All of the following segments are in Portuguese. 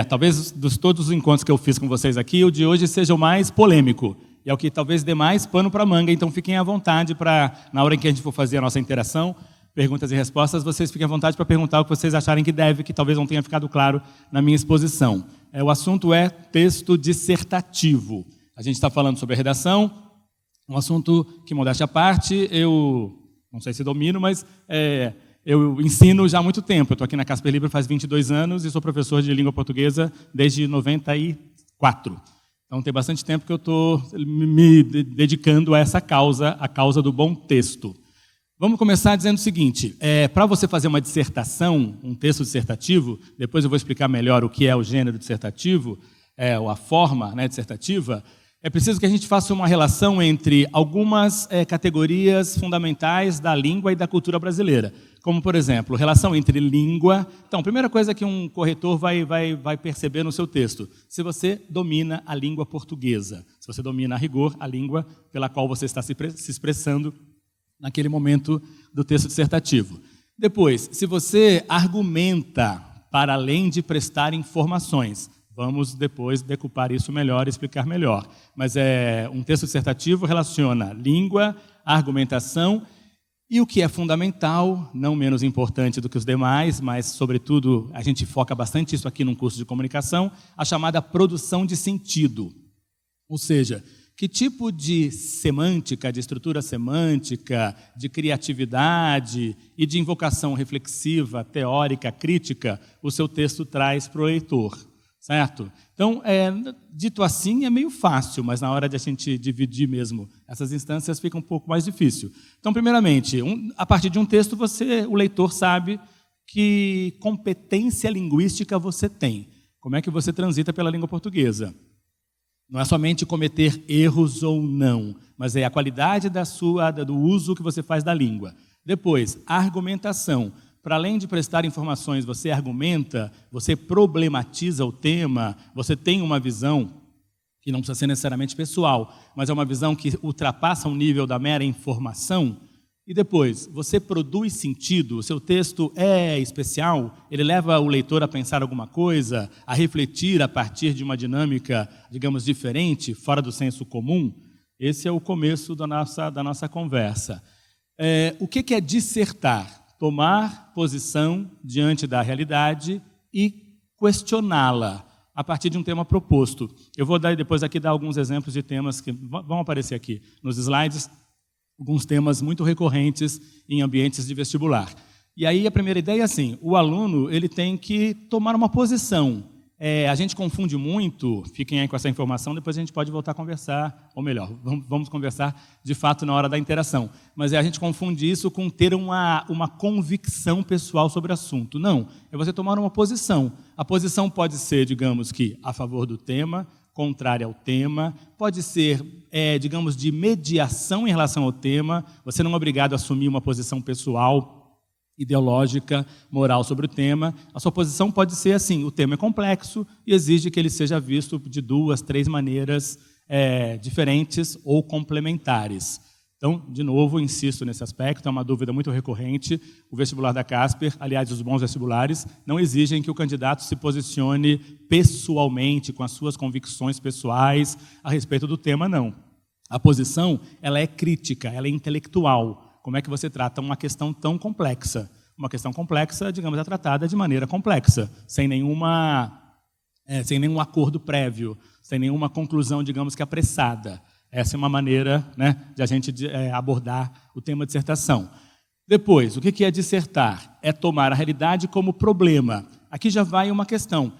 Talvez dos todos os encontros que eu fiz com vocês aqui, o de hoje seja o mais polêmico. E é o que talvez dê mais pano para manga. Então fiquem à vontade para, na hora em que a gente for fazer a nossa interação, perguntas e respostas, vocês fiquem à vontade para perguntar o que vocês acharem que deve, que talvez não tenha ficado claro na minha exposição. O assunto é texto dissertativo. A gente está falando sobre a redação, um assunto que, modéstia à parte, eu não sei se domino, mas eu ensino já há muito tempo. Eu estou aqui na Casper Libero faz 22 anos e sou professor de língua portuguesa desde 94. Então tem bastante tempo que eu estou me dedicando a essa causa, a causa do bom texto. Vamos começar dizendo o seguinte, para você fazer uma dissertação, um texto dissertativo, depois eu vou explicar melhor o que é o gênero dissertativo, ou a forma, né, dissertativa, é preciso que a gente faça uma relação entre algumas categorias fundamentais da língua e da cultura brasileira. Como, por exemplo, relação entre língua. Então, a primeira coisa que um corretor vai perceber no seu texto, se você domina a língua portuguesa, se você domina a rigor a língua pela qual você está se expressando naquele momento do texto dissertativo. Depois, se você argumenta para além de prestar informações, vamos depois decupar isso melhor e explicar melhor. Mas um texto dissertativo relaciona língua, argumentação e o que é fundamental, não menos importante do que os demais, mas, sobretudo, a gente foca bastante isso aqui num curso de comunicação, a chamada produção de sentido. Ou seja, que tipo de semântica, de estrutura semântica, de criatividade e de invocação reflexiva, teórica, crítica, o seu texto traz para o leitor. Certo? Então, dito assim, é meio fácil, mas na hora de a gente dividir mesmo essas instâncias fica um pouco mais difícil. Então, primeiramente, a partir de um texto, o leitor sabe que competência linguística você tem. Como é que você transita pela língua portuguesa? Não é somente cometer erros ou não, mas é a qualidade do uso que você faz da língua. Depois, argumentação. Para além de prestar informações, você argumenta, você problematiza o tema, você tem uma visão que não precisa ser necessariamente pessoal, mas é uma visão que ultrapassa o nível da mera informação. E depois, você produz sentido, o seu texto é especial, ele leva o leitor a pensar alguma coisa, a refletir a partir de uma dinâmica, digamos, diferente, fora do senso comum. Esse é o começo da nossa conversa. O que é dissertar? Tomar posição diante da realidade e questioná-la a partir de um tema proposto. Eu vou depois aqui dar alguns exemplos de temas que vão aparecer aqui nos slides, alguns temas muito recorrentes em ambientes de vestibular. E aí a primeira ideia é assim, o aluno ele tem que tomar uma posição. A gente confunde muito, fiquem aí com essa informação, depois a gente pode voltar a conversar, ou melhor, vamos conversar de fato na hora da interação. Mas a gente confunde isso com ter uma convicção pessoal sobre o assunto. Não, é você tomar uma posição. A posição pode ser, digamos que, a favor do tema, contrária ao tema, pode ser, digamos, de mediação em relação ao tema, você não é obrigado a assumir uma posição pessoal, ideológica, moral sobre o tema. A sua posição pode ser assim, o tema é complexo e exige que ele seja visto de 2, 3 maneiras diferentes ou complementares. Então, de novo, insisto nesse aspecto, é uma dúvida muito recorrente. O vestibular da Casper, aliás, os bons vestibulares, não exigem que o candidato se posicione pessoalmente, com as suas convicções pessoais a respeito do tema, não. A posição, ela é crítica, ela é intelectual. Como é que você trata uma questão tão complexa? Uma questão complexa, digamos, é tratada de maneira complexa, sem nenhum acordo prévio, sem nenhuma conclusão, digamos que apressada. Essa é uma maneira, né, de a gente abordar o tema dissertação. Depois, o que é dissertar? É tomar a realidade como problema. Aqui já vai uma questão.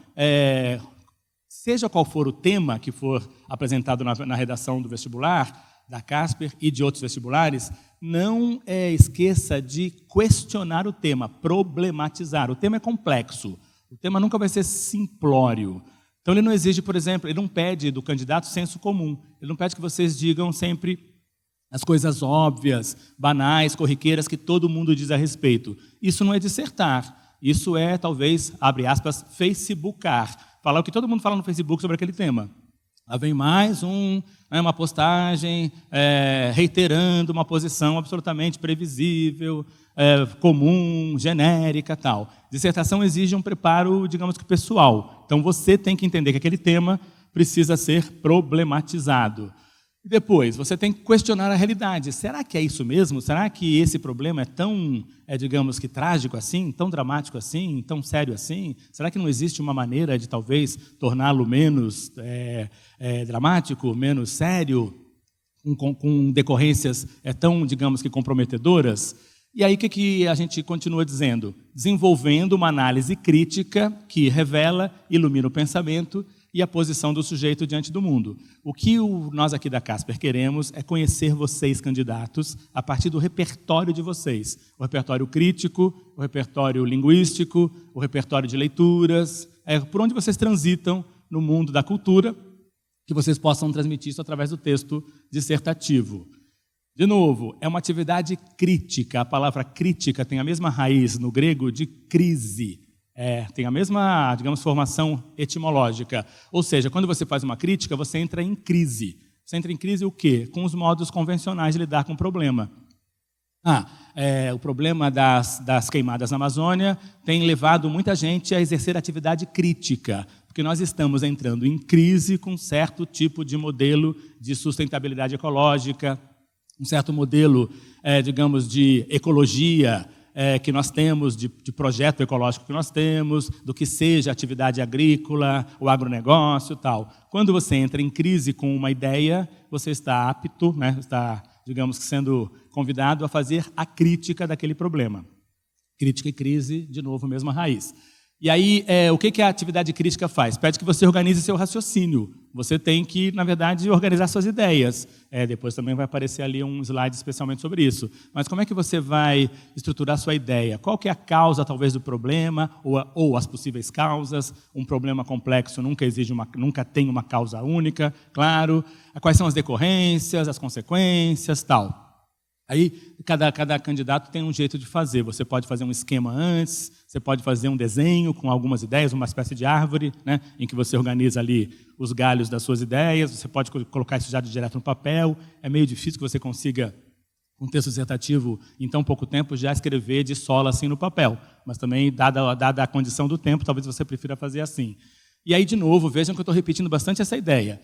Seja qual for o tema que for apresentado na redação do vestibular, da Casper e de outros vestibulares, não esqueça de questionar o tema, problematizar. O tema é complexo, o tema nunca vai ser simplório. Então ele não exige, por exemplo, ele não pede do candidato senso comum, ele não pede que vocês digam sempre as coisas óbvias, banais, corriqueiras que todo mundo diz a respeito. Isso não é dissertar, isso é, talvez, abre aspas, facebookar, falar o que todo mundo fala no Facebook sobre aquele tema. Lá vem mais uma postagem reiterando uma posição absolutamente previsível, comum, genérica, tal. Dissertação exige um preparo, digamos que pessoal. Então você tem que entender que aquele tema precisa ser problematizado. E depois, você tem que questionar a realidade. Será que é isso mesmo? Será que esse problema é tão, digamos que trágico assim, tão dramático assim, tão sério assim? Será que não existe uma maneira de talvez torná-lo menos dramático, menos sério, com decorrências tão, digamos que comprometedoras? E aí o que a gente continua dizendo? Desenvolvendo uma análise crítica que revela, ilumina o pensamento e a posição do sujeito diante do mundo. O que nós aqui da Casper queremos é conhecer vocês, candidatos, a partir do repertório de vocês. O repertório crítico, o repertório linguístico, o repertório de leituras, por onde vocês transitam no mundo da cultura, que vocês possam transmitir isso através do texto dissertativo. De novo, é uma atividade crítica. A palavra crítica tem a mesma raiz no grego de crise. Tem a mesma, digamos, formação etimológica. Ou seja, quando você faz uma crítica, você entra em crise. Você entra em crise o quê? Com os modos convencionais de lidar com o problema. O problema das queimadas na Amazônia tem levado muita gente a exercer atividade crítica, porque nós estamos entrando em crise com um certo tipo de modelo de sustentabilidade ecológica, um certo modelo, digamos, de ecologia, que nós temos, de projeto ecológico que nós temos, do que seja atividade agrícola, o agronegócio e tal. Quando você entra em crise com uma ideia, você está apto, está, digamos, sendo convidado a fazer a crítica daquele problema. Crítica e crise, de novo, mesma raiz. E aí, o que a atividade crítica faz? Pede que você organize seu raciocínio. Você tem que, na verdade, organizar suas ideias. Depois também vai aparecer ali um slide especialmente sobre isso. Mas como é que você vai estruturar sua ideia? Qual que é a causa, talvez, do problema, ou as possíveis causas? Um problema complexo nunca tem uma causa única, claro. Quais são as decorrências, as consequências, tal. Aí, cada candidato tem um jeito de fazer. Você pode fazer um esquema antes, você pode fazer um desenho com algumas ideias, uma espécie de árvore, em que você organiza ali os galhos das suas ideias, você pode colocar isso já direto no papel. É meio difícil que você consiga, um texto dissertativo, em tão pouco tempo, já escrever de sola assim no papel. Mas também, dada a condição do tempo, talvez você prefira fazer assim. E aí, de novo, vejam que eu estou repetindo bastante essa ideia.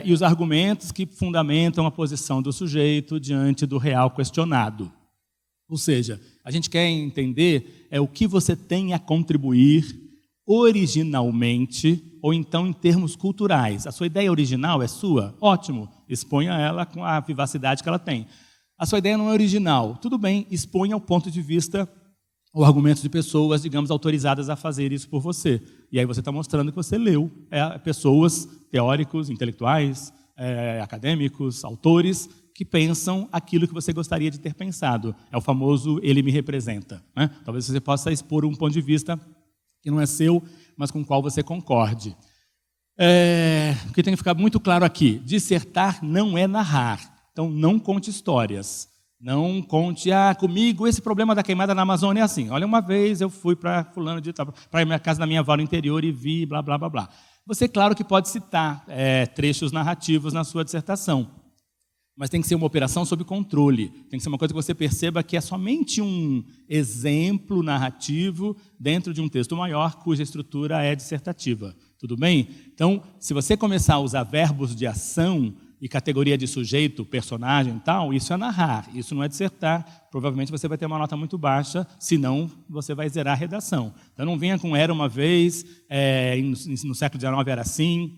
E os argumentos que fundamentam a posição do sujeito diante do real questionado. Ou seja, a gente quer entender o que você tem a contribuir originalmente, ou então em termos culturais. A sua ideia original é sua? Ótimo, exponha ela com a vivacidade que ela tem. A sua ideia não é original? Tudo bem, exponha o ponto de vista ou argumentos de pessoas, digamos, autorizadas a fazer isso por você. E aí você está mostrando que você leu pessoas, teóricos, intelectuais, acadêmicos, autores, que pensam aquilo que você gostaria de ter pensado. É o famoso ele me representa. Talvez você possa expor um ponto de vista que não é seu, mas com o qual você concorde. O que tem que ficar muito claro aqui, dissertar não é narrar. Então, não conte histórias. Não conte, comigo esse problema da queimada na Amazônia é assim. Olha, uma vez eu fui para fulano de tal, para a minha casa da minha avó no interior e vi, blá, blá, blá, blá. Você, claro que pode citar trechos narrativos na sua dissertação, mas tem que ser uma operação sob controle. Tem que ser uma coisa que você perceba que é somente um exemplo narrativo dentro de um texto maior cuja estrutura é dissertativa. Tudo bem? Então, se você começar a usar verbos de ação e categoria de sujeito, personagem e tal, isso é narrar, isso não é dissertar. Provavelmente você vai ter uma nota muito baixa, senão você vai zerar a redação. Então não venha com era uma vez, no século XIX era assim,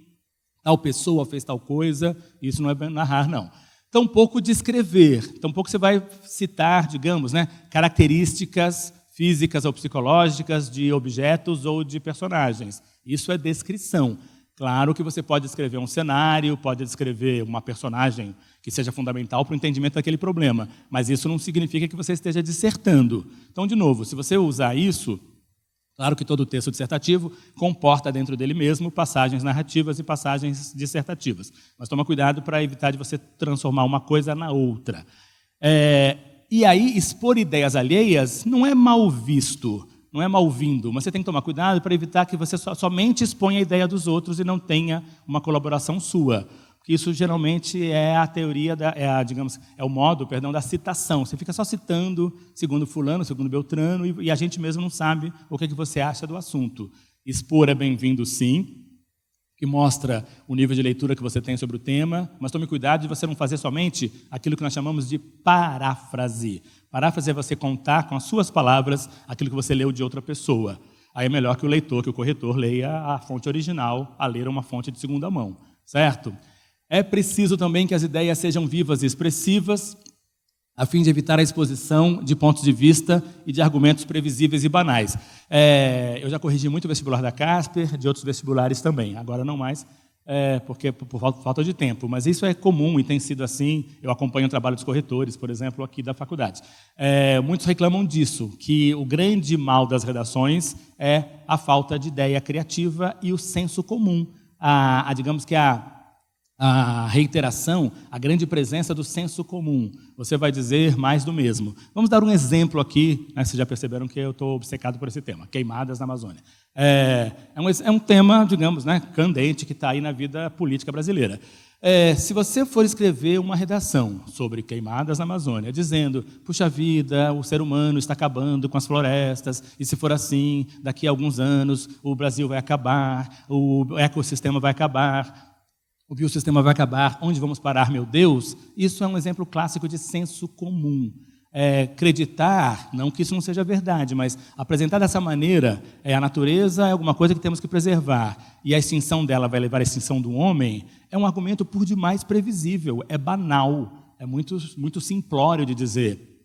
tal pessoa fez tal coisa, isso não é narrar, não. Tampouco descrever, tampouco você vai citar, digamos, características físicas ou psicológicas de objetos ou de personagens. Isso é descrição. Claro que você pode descrever um cenário, pode descrever uma personagem que seja fundamental para o entendimento daquele problema, mas isso não significa que você esteja dissertando. Então, de novo, se você usar isso, claro que todo texto dissertativo comporta dentro dele mesmo passagens narrativas e passagens dissertativas, mas toma cuidado para evitar de você transformar uma coisa na outra. E aí, expor ideias alheias não é mal visto. não é mal-vindo, mas você tem que tomar cuidado para evitar que você somente exponha a ideia dos outros e não tenha uma colaboração sua. Porque isso geralmente é a teoria, é o modo, da citação. Você fica só citando, segundo fulano, segundo Beltrano, e a gente mesmo não sabe o que você acha do assunto. Expor é bem-vindo, sim, que mostra o nível de leitura que você tem sobre o tema, mas tome cuidado de você não fazer somente aquilo que nós chamamos de paráfrase. Paráfrase é você contar com as suas palavras aquilo que você leu de outra pessoa. Aí é melhor que o leitor, que o corretor, leia a fonte original, a ler uma fonte de segunda mão, certo? É preciso também que as ideias sejam vivas e expressivas, a fim de evitar a exposição de pontos de vista e de argumentos previsíveis e banais. Eu já corrigi muito o vestibular da Casper, de outros vestibulares também, agora não mais, porque por falta de tempo, mas isso é comum e tem sido assim. Eu acompanho o trabalho dos corretores, por exemplo, aqui da faculdade. Muitos reclamam disso, que o grande mal das redações é a falta de ideia criativa e o senso comum, digamos que a reiteração, a grande presença do senso comum. Você vai dizer mais do mesmo. Vamos dar um exemplo aqui, né, vocês já perceberam que eu estou obcecado por esse tema, queimadas na Amazônia. É um tema, digamos, né, candente, que está aí na vida política brasileira. Se você for escrever uma redação sobre queimadas na Amazônia, dizendo, puxa vida, o ser humano está acabando com as florestas, e se for assim, daqui a alguns anos o Brasil vai acabar, o ecossistema vai acabar, o biossistema vai acabar, onde vamos parar, meu Deus? Isso é um exemplo clássico de senso comum. Acreditar, não que isso não seja verdade, mas apresentar dessa maneira, a natureza é alguma coisa que temos que preservar, e a extinção dela vai levar à extinção do homem, é um argumento por demais previsível, é banal, é muito, muito simplório de dizer.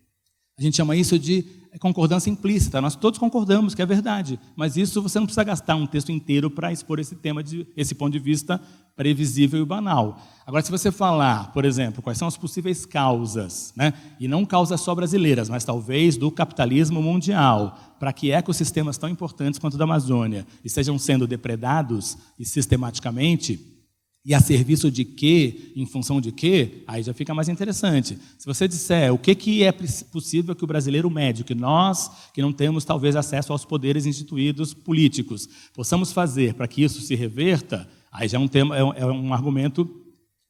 A gente chama isso de concordância implícita. Nós todos concordamos que é verdade, mas isso você não precisa gastar um texto inteiro para expor esse ponto de vista previsível e banal. Agora, se você falar, por exemplo, quais são as possíveis causas, né, e não causas só brasileiras, mas talvez do capitalismo mundial, para que ecossistemas tão importantes quanto o da Amazônia estejam sendo depredados e sistematicamente, e a serviço de quê, em função de quê, aí já fica mais interessante. Se você disser o que é possível que o brasileiro médio, que nós, que não temos talvez acesso aos poderes instituídos políticos, possamos fazer para que isso se reverta, aí já é um argumento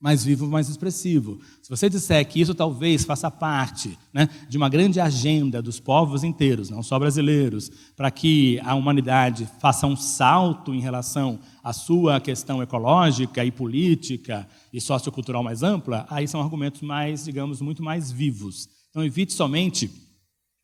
mais vivo, mais expressivo. Se você disser que isso talvez faça parte, né, de uma grande agenda dos povos inteiros, não só brasileiros, para que a humanidade faça um salto em relação à sua questão ecológica e política e sociocultural mais ampla, aí são argumentos mais, digamos, muito mais vivos. Então, evite somente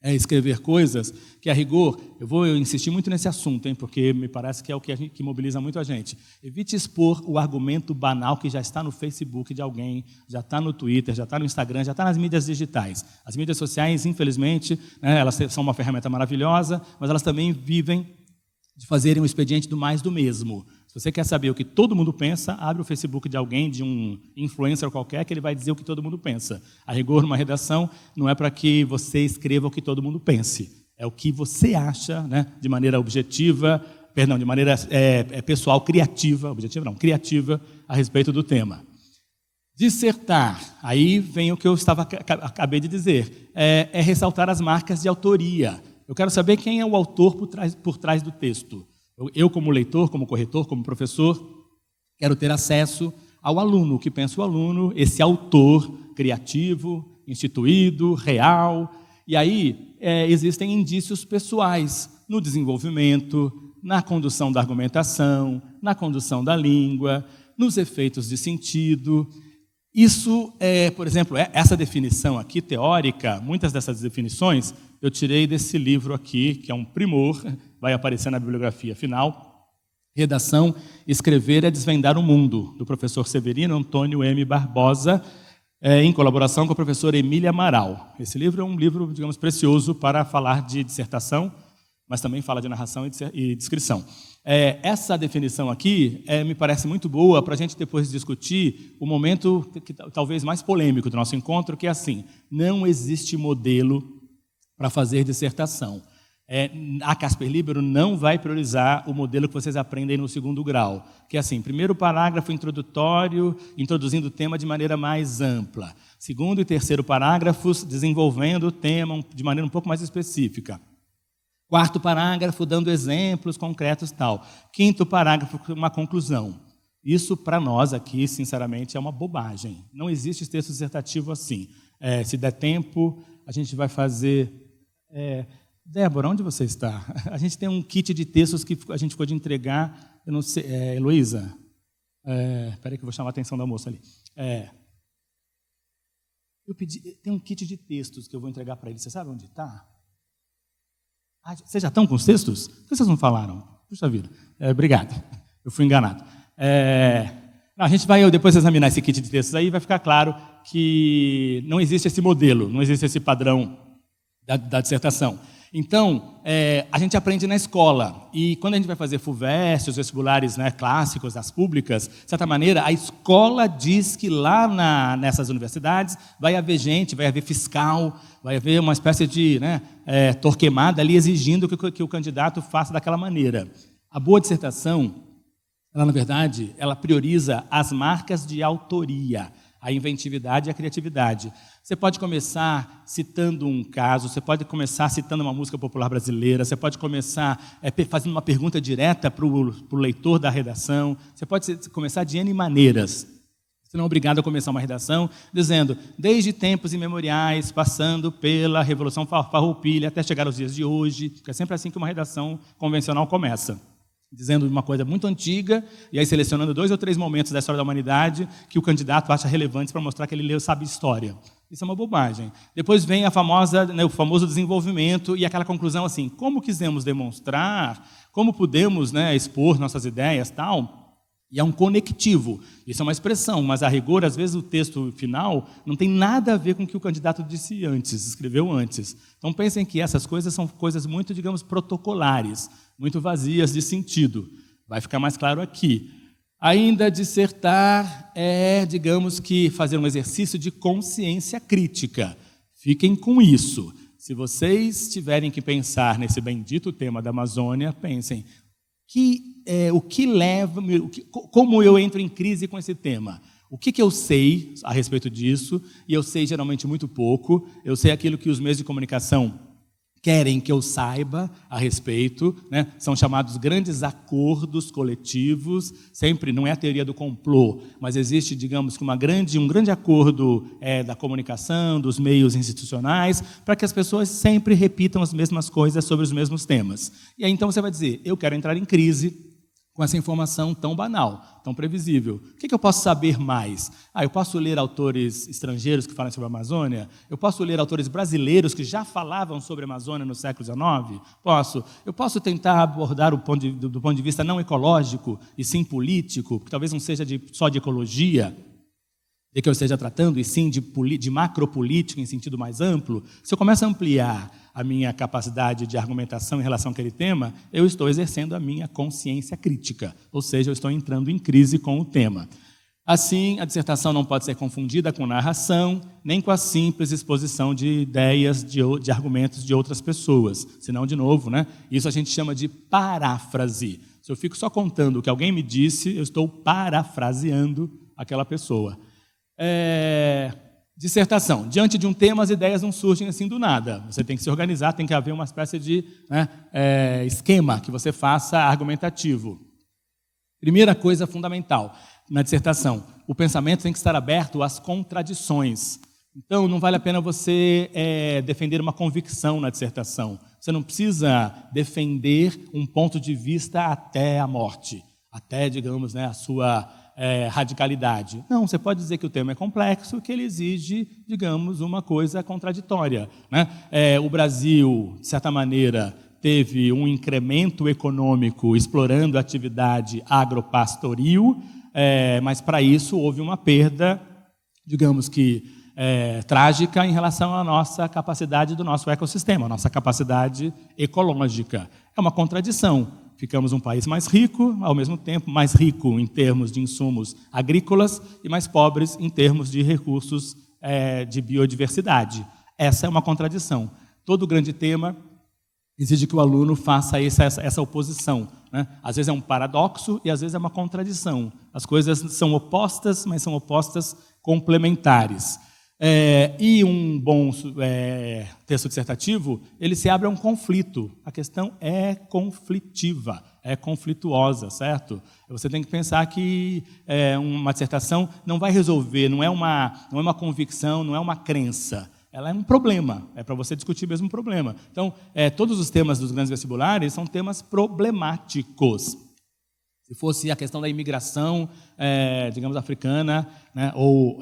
escrever coisas que, a rigor, eu vou insistir muito nesse assunto, porque me parece que é o que mobiliza muito a gente. Evite expor o argumento banal que já está no Facebook de alguém, já está no Twitter, já está no Instagram, já está nas mídias digitais. As mídias sociais, infelizmente, né, elas são uma ferramenta maravilhosa, mas elas também vivem de fazerem um expediente do mais do mesmo. Se você quer saber o que todo mundo pensa, abre o Facebook de alguém, de um influencer qualquer, que ele vai dizer o que todo mundo pensa. A rigor, numa redação, não é para que você escreva o que todo mundo pense. É o que você acha, né, de maneira objetiva, de maneira pessoal, criativa, objetiva não, criativa, a respeito do tema. Dissertar, aí vem o que eu acabei de dizer, é ressaltar as marcas de autoria. Eu quero saber quem é o autor por trás do texto. Eu, como leitor, como corretor, como professor, quero ter acesso ao aluno, o que pensa o aluno, esse autor criativo, instituído, real. E aí existem indícios pessoais no desenvolvimento, na condução da argumentação, na condução da língua, nos efeitos de sentido. Isso, por exemplo, essa definição aqui, teórica, muitas dessas definições eu tirei desse livro aqui, que é um primor, vai aparecer na bibliografia final, Redação, Escrever é Desvendar o Mundo, do professor Severino Antônio M. Barbosa, em colaboração com a professora Emília Amaral. Esse livro é um livro, digamos, precioso para falar de dissertação, mas também fala de narração e descrição. Essa definição aqui me parece muito boa para a gente depois discutir o momento que talvez mais polêmico do nosso encontro, que é assim, não existe modelo para fazer dissertação. A Casper Libero não vai priorizar o modelo que vocês aprendem no segundo grau, que é assim, primeiro parágrafo introdutório, introduzindo o tema de maneira mais ampla. Segundo e terceiro parágrafos, desenvolvendo o tema de maneira um pouco mais específica. Quarto parágrafo, dando exemplos concretos e tal. Quinto parágrafo, uma conclusão. Isso, para nós aqui, sinceramente, é uma bobagem. Não existe texto dissertativo assim. Se der tempo, a gente vai fazer... Débora, onde você está? A gente tem um kit de textos que a gente ficou de entregar. Eu não sei, Heloísa? Espera aí que eu vou chamar a atenção da moça ali. Tem um kit de textos que eu vou entregar para ele. Você sabe onde está? Vocês já estão com os textos? Por que vocês não falaram? Puxa vida. Obrigado. Eu fui enganado. A gente vai depois examinar esse kit de textos aí e vai ficar claro que não existe esse modelo, não existe esse padrão da dissertação. Então, a gente aprende na escola. E quando a gente vai fazer FUVEST, os vestibulares, né, clássicos, das públicas, de certa maneira, a escola diz que lá nessas universidades vai haver gente, vai haver fiscal, vai haver uma espécie de torquemada ali exigindo que o candidato faça daquela maneira. A boa dissertação, ela, na verdade, ela prioriza as marcas de autoria, a inventividade e a criatividade. Você pode começar citando um caso, você pode começar citando uma música popular brasileira, você pode começar fazendo uma pergunta direta para o leitor da redação, você pode começar de N maneiras. Você não é obrigado a começar uma redação dizendo, desde tempos imemoriais, passando pela Revolução Farroupilha até chegar aos dias de hoje, porque é sempre assim que uma redação convencional começa. Dizendo uma coisa muito antiga, e aí selecionando 2 ou 3 momentos da história da humanidade que o candidato acha relevantes para mostrar que ele sabe história. Isso é uma bobagem. Depois vem o famoso desenvolvimento e aquela conclusão assim, como quisemos demonstrar, como pudemos expor nossas ideias, tal, e é um conectivo. Isso é uma expressão, mas a rigor, às vezes, o texto final não tem nada a ver com o que o candidato disse antes, escreveu antes. Então, pensem que essas coisas são coisas muito, digamos, protocolares, muito vazias de sentido. Vai ficar mais claro aqui. Ainda dissertar digamos que, fazer um exercício de consciência crítica. Fiquem com isso. Se vocês tiverem que pensar nesse bendito tema da Amazônia, pensem... o que leva, como eu entro em crise com esse tema? O que eu sei a respeito disso? E eu sei geralmente muito pouco. Eu sei aquilo que os meios de comunicação querem que eu saiba a respeito, né? São chamados grandes acordos coletivos. Sempre não é a teoria do complô, mas existe, digamos, que um grande acordo da comunicação, dos meios institucionais, para que as pessoas sempre repitam as mesmas coisas sobre os mesmos temas. E aí então você vai dizer, eu quero entrar em crise com essa informação tão banal, tão previsível. O que eu posso saber mais? Eu posso ler autores estrangeiros que falam sobre a Amazônia? Eu posso ler autores brasileiros que já falavam sobre a Amazônia no século XIX? Posso. Eu posso tentar abordar do ponto de vista não ecológico e sim político, porque talvez não seja só de ecologia, de que eu esteja tratando, e sim de macropolítica em sentido mais amplo. Se eu começo a ampliar a minha capacidade de argumentação em relação àquele tema, eu estou exercendo a minha consciência crítica, ou seja, eu estou entrando em crise com o tema. Assim, a dissertação não pode ser confundida com narração, nem com a simples exposição de ideias, de argumentos de outras pessoas. Senão, de novo, isso a gente chama de paráfrase. Se eu fico só contando o que alguém me disse, eu estou parafraseando aquela pessoa. Dissertação. Diante de um tema, as ideias não surgem assim do nada. Você tem que se organizar, tem que haver uma espécie de esquema que você faça argumentativo. Primeira coisa fundamental na dissertação, o pensamento tem que estar aberto às contradições. Então, não vale a pena você defender uma convicção na dissertação. Você não precisa defender um ponto de vista até a morte, até, digamos, a sua radicalidade. Não, você pode dizer que o tema é complexo, que ele exige, digamos, uma coisa contraditória. O Brasil, de certa maneira, teve um incremento econômico explorando a atividade agropastoril, mas para isso houve uma perda, digamos que trágica em relação à nossa capacidade do nosso ecossistema, a nossa capacidade ecológica. É uma contradição. Ficamos um país mais rico, ao mesmo tempo mais rico em termos de insumos agrícolas e mais pobres em termos de recursos de biodiversidade. Essa é uma contradição. Todo grande tema exige que o aluno faça essa oposição. Às vezes é um paradoxo e às vezes é uma contradição. As coisas são opostas, mas são opostas complementares. E um bom texto dissertativo, ele se abre a um conflito. A questão é conflitiva, é conflituosa, certo? Você tem que pensar que uma dissertação não vai resolver, não é uma convicção, não é uma crença. Ela é um problema, é para você discutir mesmo um problema. Então, todos os temas dos grandes vestibulares são temas problemáticos. Se fosse a questão da imigração, digamos, africana, né, ou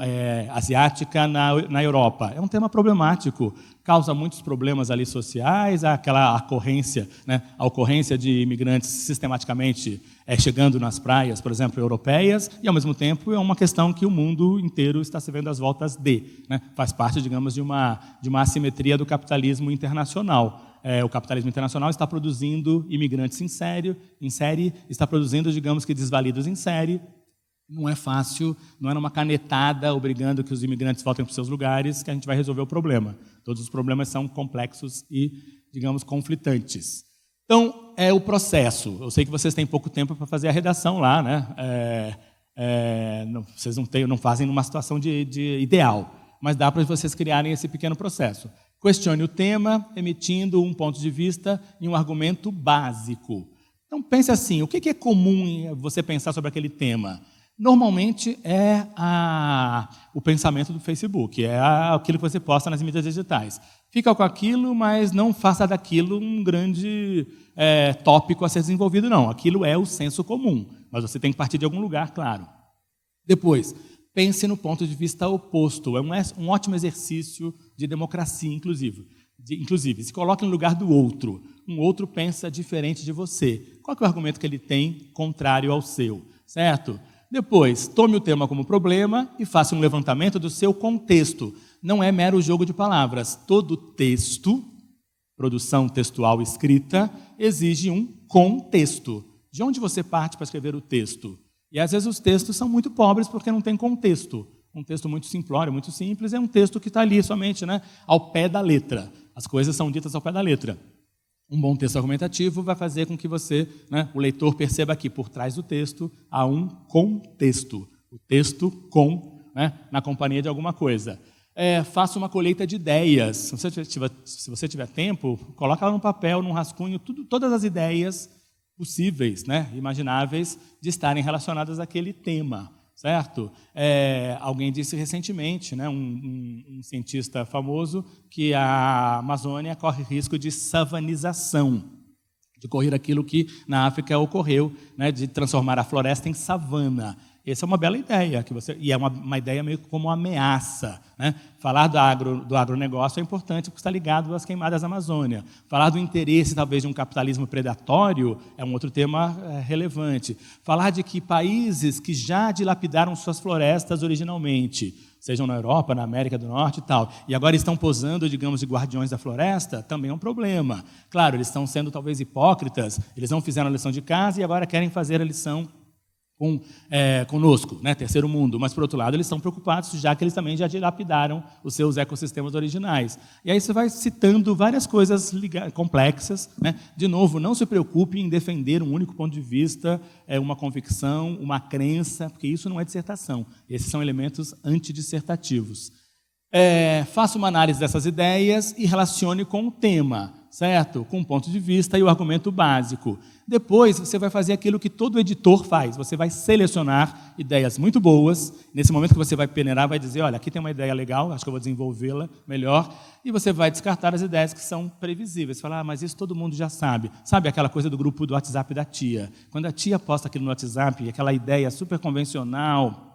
asiática na Europa, é um tema problemático, causa muitos problemas ali sociais, aquela ocorrência, né, a ocorrência de imigrantes sistematicamente chegando nas praias, por exemplo, europeias, e ao mesmo tempo é uma questão que o mundo inteiro está se vendo às voltas de, né, faz parte, digamos, de uma assimetria do capitalismo internacional. O capitalismo internacional está produzindo imigrantes em série, está produzindo, digamos que, desvalidos em série. Não é fácil, não é numa canetada obrigando que os imigrantes voltem para os seus lugares que a gente vai resolver o problema. Todos os problemas são complexos e, digamos, conflitantes. Então, é o processo. Eu sei que vocês têm pouco tempo para fazer a redação lá, né? Vocês não fazem numa situação de ideal, mas dá para vocês criarem esse pequeno processo. Questione o tema, emitindo um ponto de vista e um argumento básico. Então, pense assim, o que é comum você pensar sobre aquele tema? Normalmente é o pensamento do Facebook, é aquilo que você posta nas mídias digitais. Fica com aquilo, mas não faça daquilo um grande tópico a ser desenvolvido, não. Aquilo é o senso comum, mas você tem que partir de algum lugar, claro. Depois, pense no ponto de vista oposto. É um ótimo exercício de democracia, inclusive. Se coloque no lugar do outro. Um outro pensa diferente de você. Qual é o argumento que ele tem contrário ao seu? Certo? Depois, tome o tema como problema e faça um levantamento do seu contexto. Não é mero jogo de palavras. Todo texto, produção textual escrita, exige um contexto. De onde você parte para escrever o texto? E às vezes os textos são muito pobres porque não tem contexto. Um texto muito simplório, muito simples, é um texto que está ali somente, né, ao pé da letra. As coisas são ditas ao pé da letra. Um bom texto argumentativo vai fazer com que você, né, o leitor, perceba que por trás do texto há um contexto. O texto na companhia de alguma coisa. Faça uma colheita de ideias. Se você tiver tempo, coloca lá no papel, num rascunho, todas as ideias possíveis, né, imagináveis, de estarem relacionadas àquele tema, certo? Alguém disse recentemente, né, um cientista famoso, que a Amazônia corre risco de savanização, de ocorrer aquilo que na África ocorreu, né, de transformar a floresta em savana. Essa é uma bela ideia, e é uma ideia meio como uma ameaça, né? Falar do agronegócio é importante porque está ligado às queimadas da Amazônia. Falar do interesse, talvez, de um capitalismo predatório é um outro tema relevante. Falar de que países que já dilapidaram suas florestas originalmente, sejam na Europa, na América do Norte e tal, e agora estão posando, digamos, de guardiões da floresta, também é um problema. Claro, eles estão sendo, talvez, hipócritas, eles não fizeram a lição de casa e agora querem fazer a lição conosco, né, terceiro mundo, mas, por outro lado, eles estão preocupados, já que eles também já dilapidaram os seus ecossistemas originais. E aí você vai citando várias coisas complexas, né? De novo, não se preocupe em defender um único ponto de vista, uma convicção, uma crença, porque isso não é dissertação. Esses são elementos antidissertativos. Faça uma análise dessas ideias e relacione com o tema, certo? Com o ponto de vista e o argumento básico. Depois, você vai fazer aquilo que todo editor faz. Você vai selecionar ideias muito boas. Nesse momento que você vai peneirar, vai dizer, olha, aqui tem uma ideia legal, acho que eu vou desenvolvê-la melhor. E você vai descartar as ideias que são previsíveis. Falar, mas isso todo mundo já sabe. Sabe aquela coisa do grupo do WhatsApp da tia? Quando a tia posta aquilo no WhatsApp, aquela ideia super convencional,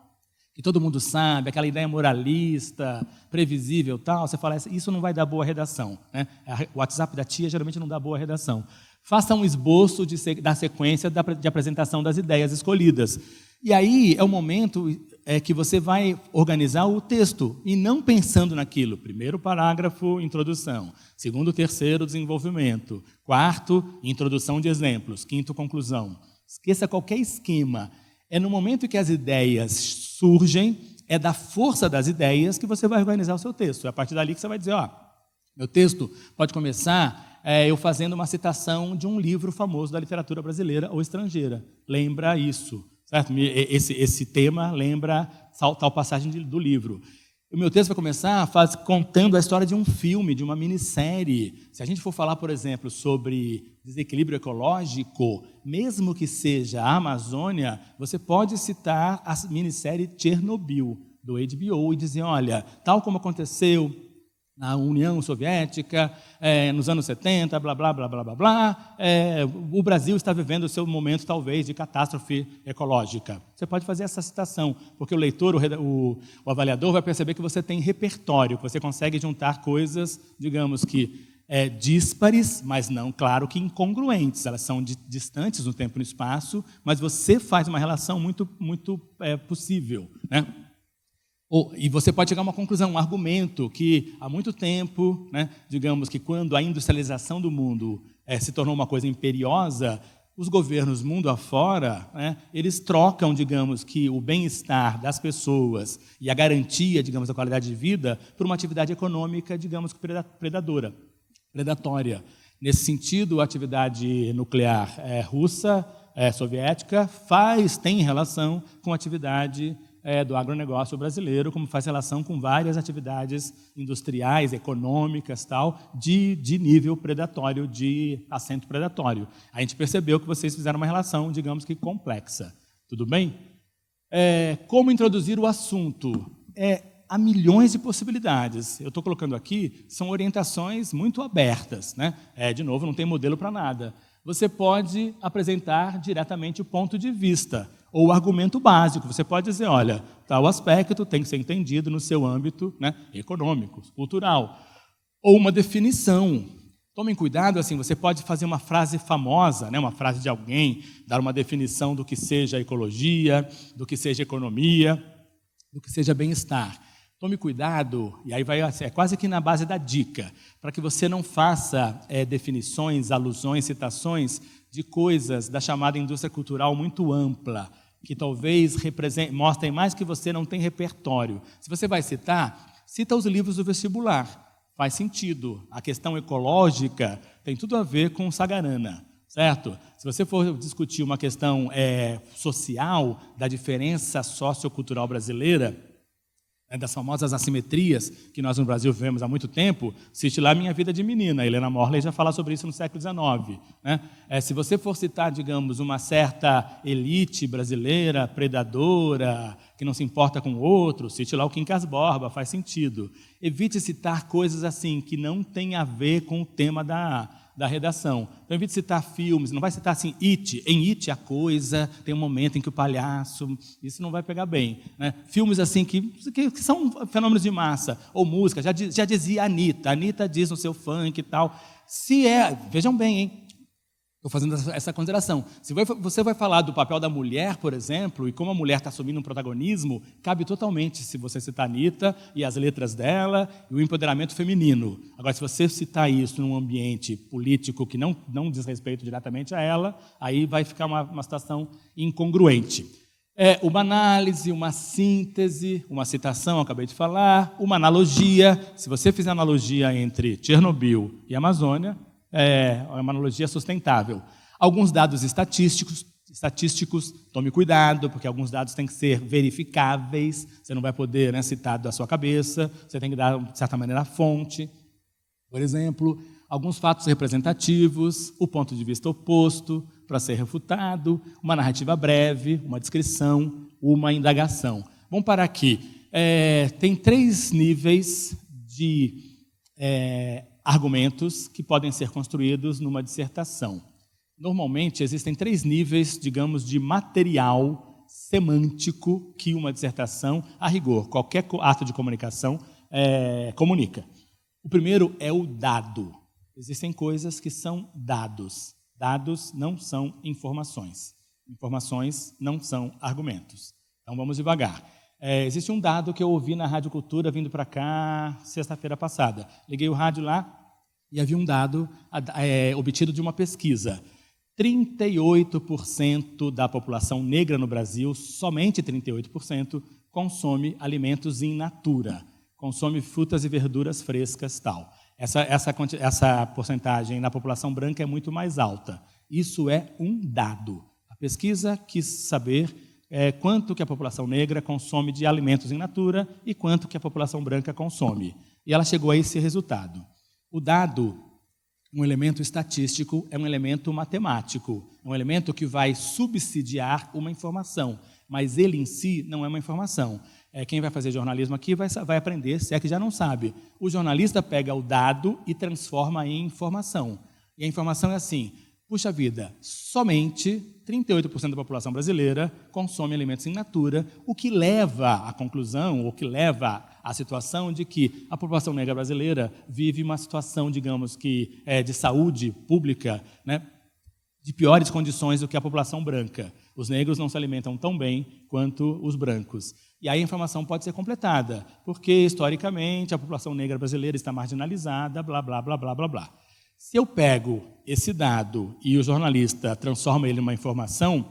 que todo mundo sabe, aquela ideia moralista, previsível, tal, você fala, isso não vai dar boa redação, né? O WhatsApp da tia geralmente não dá boa redação. Faça um esboço da sequência de apresentação das ideias escolhidas. E aí é o momento que você vai organizar o texto, e não pensando naquilo. Primeiro parágrafo, introdução. Segundo, terceiro, desenvolvimento. Quarto, introdução de exemplos. Quinto, conclusão. Esqueça qualquer esquema. É no momento que as ideias surgem, é da força das ideias que você vai organizar o seu texto. É a partir dali que você vai dizer, meu texto pode começar eu fazendo uma citação de um livro famoso da literatura brasileira ou estrangeira. Lembra isso, certo? Esse tema lembra tal passagem do livro. O meu texto vai começar contando a história de um filme, de uma minissérie. Se a gente for falar, por exemplo, sobre desequilíbrio ecológico, mesmo que seja a Amazônia, você pode citar a minissérie Chernobyl, do HBO, e dizer, olha, tal como aconteceu na União Soviética, nos anos 70, blá, blá, blá, blá, blá, blá, o Brasil está vivendo o seu momento, talvez, de catástrofe ecológica. Você pode fazer essa citação, porque o leitor, o avaliador, vai perceber que você tem repertório, que você consegue juntar coisas, digamos que díspares, mas não, claro, que incongruentes. Elas são distantes no tempo e no espaço, mas você faz uma relação muito, muito possível, né? E você pode chegar a uma conclusão, um argumento que há muito tempo, né, digamos que quando a industrialização do mundo se tornou uma coisa imperiosa, os governos mundo afora, né, eles trocam, digamos que o bem-estar das pessoas e a garantia, digamos, da qualidade de vida por uma atividade econômica, digamos que predatória. Nesse sentido, a atividade nuclear russa, soviética, tem relação com a atividade do agronegócio brasileiro, como faz relação com várias atividades industriais, econômicas, tal, de nível predatório, de assento predatório. A gente percebeu que vocês fizeram uma relação, digamos que complexa. Tudo bem? Como introduzir o assunto? Há milhões de possibilidades. Eu estou colocando aqui, são orientações muito abertas, né? De novo, não tem modelo para nada. Você pode apresentar diretamente o ponto de vista, ou o argumento básico. Você pode dizer, olha, tal aspecto tem que ser entendido no seu âmbito, né, econômico, cultural. Ou uma definição. Tomem cuidado, assim, você pode fazer uma frase famosa, né, uma frase de alguém, dar uma definição do que seja ecologia, do que seja economia, do que seja bem-estar. Tome cuidado, e aí é quase que na base da dica, para que você não faça definições, alusões, citações de coisas da chamada indústria cultural muito ampla, que talvez mostrem mais que você não tem repertório. Se você vai citar, cita os livros do vestibular. Faz sentido. A questão ecológica tem tudo a ver com Sagarana, certo? Se você for discutir uma questão social, da diferença sociocultural brasileira, das famosas assimetrias que nós no Brasil vemos há muito tempo, cite lá Minha Vida de Menina. Helena Morley já fala sobre isso no século XIX. Né? Se você for citar, digamos, uma certa elite brasileira, predadora, que não se importa com o outro, cite lá o Quincas Borba, faz sentido. Evite citar coisas assim que não têm a ver com o tema da redação. Então, evite citar filmes, não vai citar assim, It. Em It, a coisa, tem um momento em que o palhaço... Isso não vai pegar bem. Né? Filmes assim que são fenômenos de massa. Ou música, já dizia a Anitta diz no seu funk e tal. Vejam bem, hein? Estou fazendo essa consideração. Se você vai falar do papel da mulher, por exemplo, e como a mulher está assumindo um protagonismo, cabe totalmente se você citar a Anitta e as letras dela e o empoderamento feminino. Agora, se você citar isso num ambiente político que não diz respeito diretamente a ela, aí vai ficar uma situação incongruente. Uma análise, uma síntese, uma citação, eu acabei de falar, uma analogia. Se você fizer analogia entre Chernobyl e Amazônia, é uma analogia sustentável. Alguns dados estatísticos, tome cuidado, porque alguns dados têm que ser verificáveis, você não vai poder citar da sua cabeça, você tem que dar, de certa maneira, a fonte. Por exemplo, alguns fatos representativos, o ponto de vista oposto, para ser refutado, uma narrativa breve, uma descrição, uma indagação. Vamos parar aqui. Tem 3 níveis de argumentos que podem ser construídos numa dissertação. Normalmente, existem 3 níveis, digamos, de material semântico que uma dissertação, a rigor, qualquer ato de comunicação, comunica. O primeiro é o dado. Existem coisas que são dados. Dados não são informações. Informações não são argumentos. Então, vamos devagar. Existe um dado que eu ouvi na Rádio Cultura vindo para cá sexta-feira passada. Liguei o rádio lá e havia um dado obtido de uma pesquisa. 38% da população negra no Brasil, somente 38%, consome alimentos in natura. Consome frutas e verduras frescas, tal. Essa porcentagem na população branca é muito mais alta. Isso é um dado. A pesquisa quis saber quanto que a população negra consome de alimentos in natura e quanto que a população branca consome. E ela chegou a esse resultado. O dado, um elemento estatístico, é um elemento matemático, é um elemento que vai subsidiar uma informação, mas ele em si não é uma informação. Quem vai fazer jornalismo aqui vai aprender, se é que já não sabe. O jornalista pega o dado e transforma em informação. E a informação é assim: puxa vida, somente 38% da população brasileira consome alimentos in natura, o que leva à conclusão, ou que leva à situação de que a população negra brasileira vive uma situação, digamos que, de saúde pública, né, de piores condições do que a população branca. Os negros não se alimentam tão bem quanto os brancos. E aí a informação pode ser completada, porque, historicamente, a população negra brasileira está marginalizada, blá, blá, blá, blá, blá, blá. Se eu pego esse dado e o jornalista transforma ele em uma informação,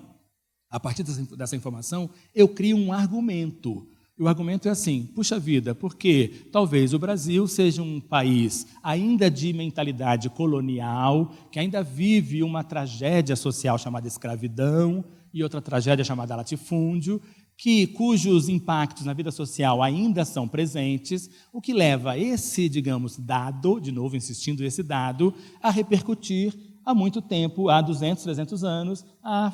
a partir dessa informação, eu crio um argumento. E o argumento é assim: puxa vida, porque talvez o Brasil seja um país ainda de mentalidade colonial, que ainda vive uma tragédia social chamada escravidão e outra tragédia chamada latifúndio, cujos impactos na vida social ainda são presentes, o que leva esse, digamos, dado, de novo insistindo esse dado, a repercutir há muito tempo, há 200, 300 anos, a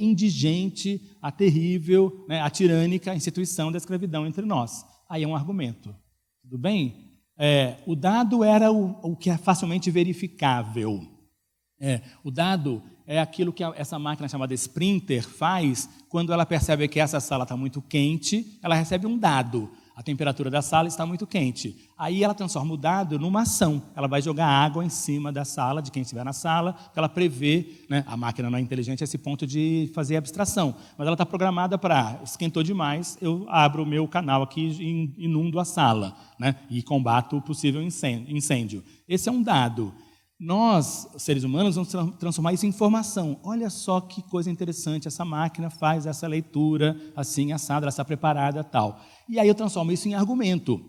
indigente, a terrível, né, a tirânica instituição da escravidão entre nós. Aí é um argumento. Tudo bem? O dado era o que é facilmente verificável. O dado é aquilo que essa máquina chamada Sprinter faz quando ela percebe que essa sala está muito quente, ela recebe um dado. A temperatura da sala está muito quente. Aí ela transforma o dado numa ação. Ela vai jogar água em cima da sala, de quem estiver na sala, porque ela prevê, né, a máquina não é inteligente a esse ponto de fazer abstração, mas ela está programada para, esquentou demais, eu abro o meu canal aqui e inundo a sala, né, e combato o possível incêndio. Esse é um dado. Nós, seres humanos, vamos transformar isso em informação. Olha só que coisa interessante, essa máquina faz essa leitura assim, assada, ela está preparada, tal. E aí eu transformo isso em argumento.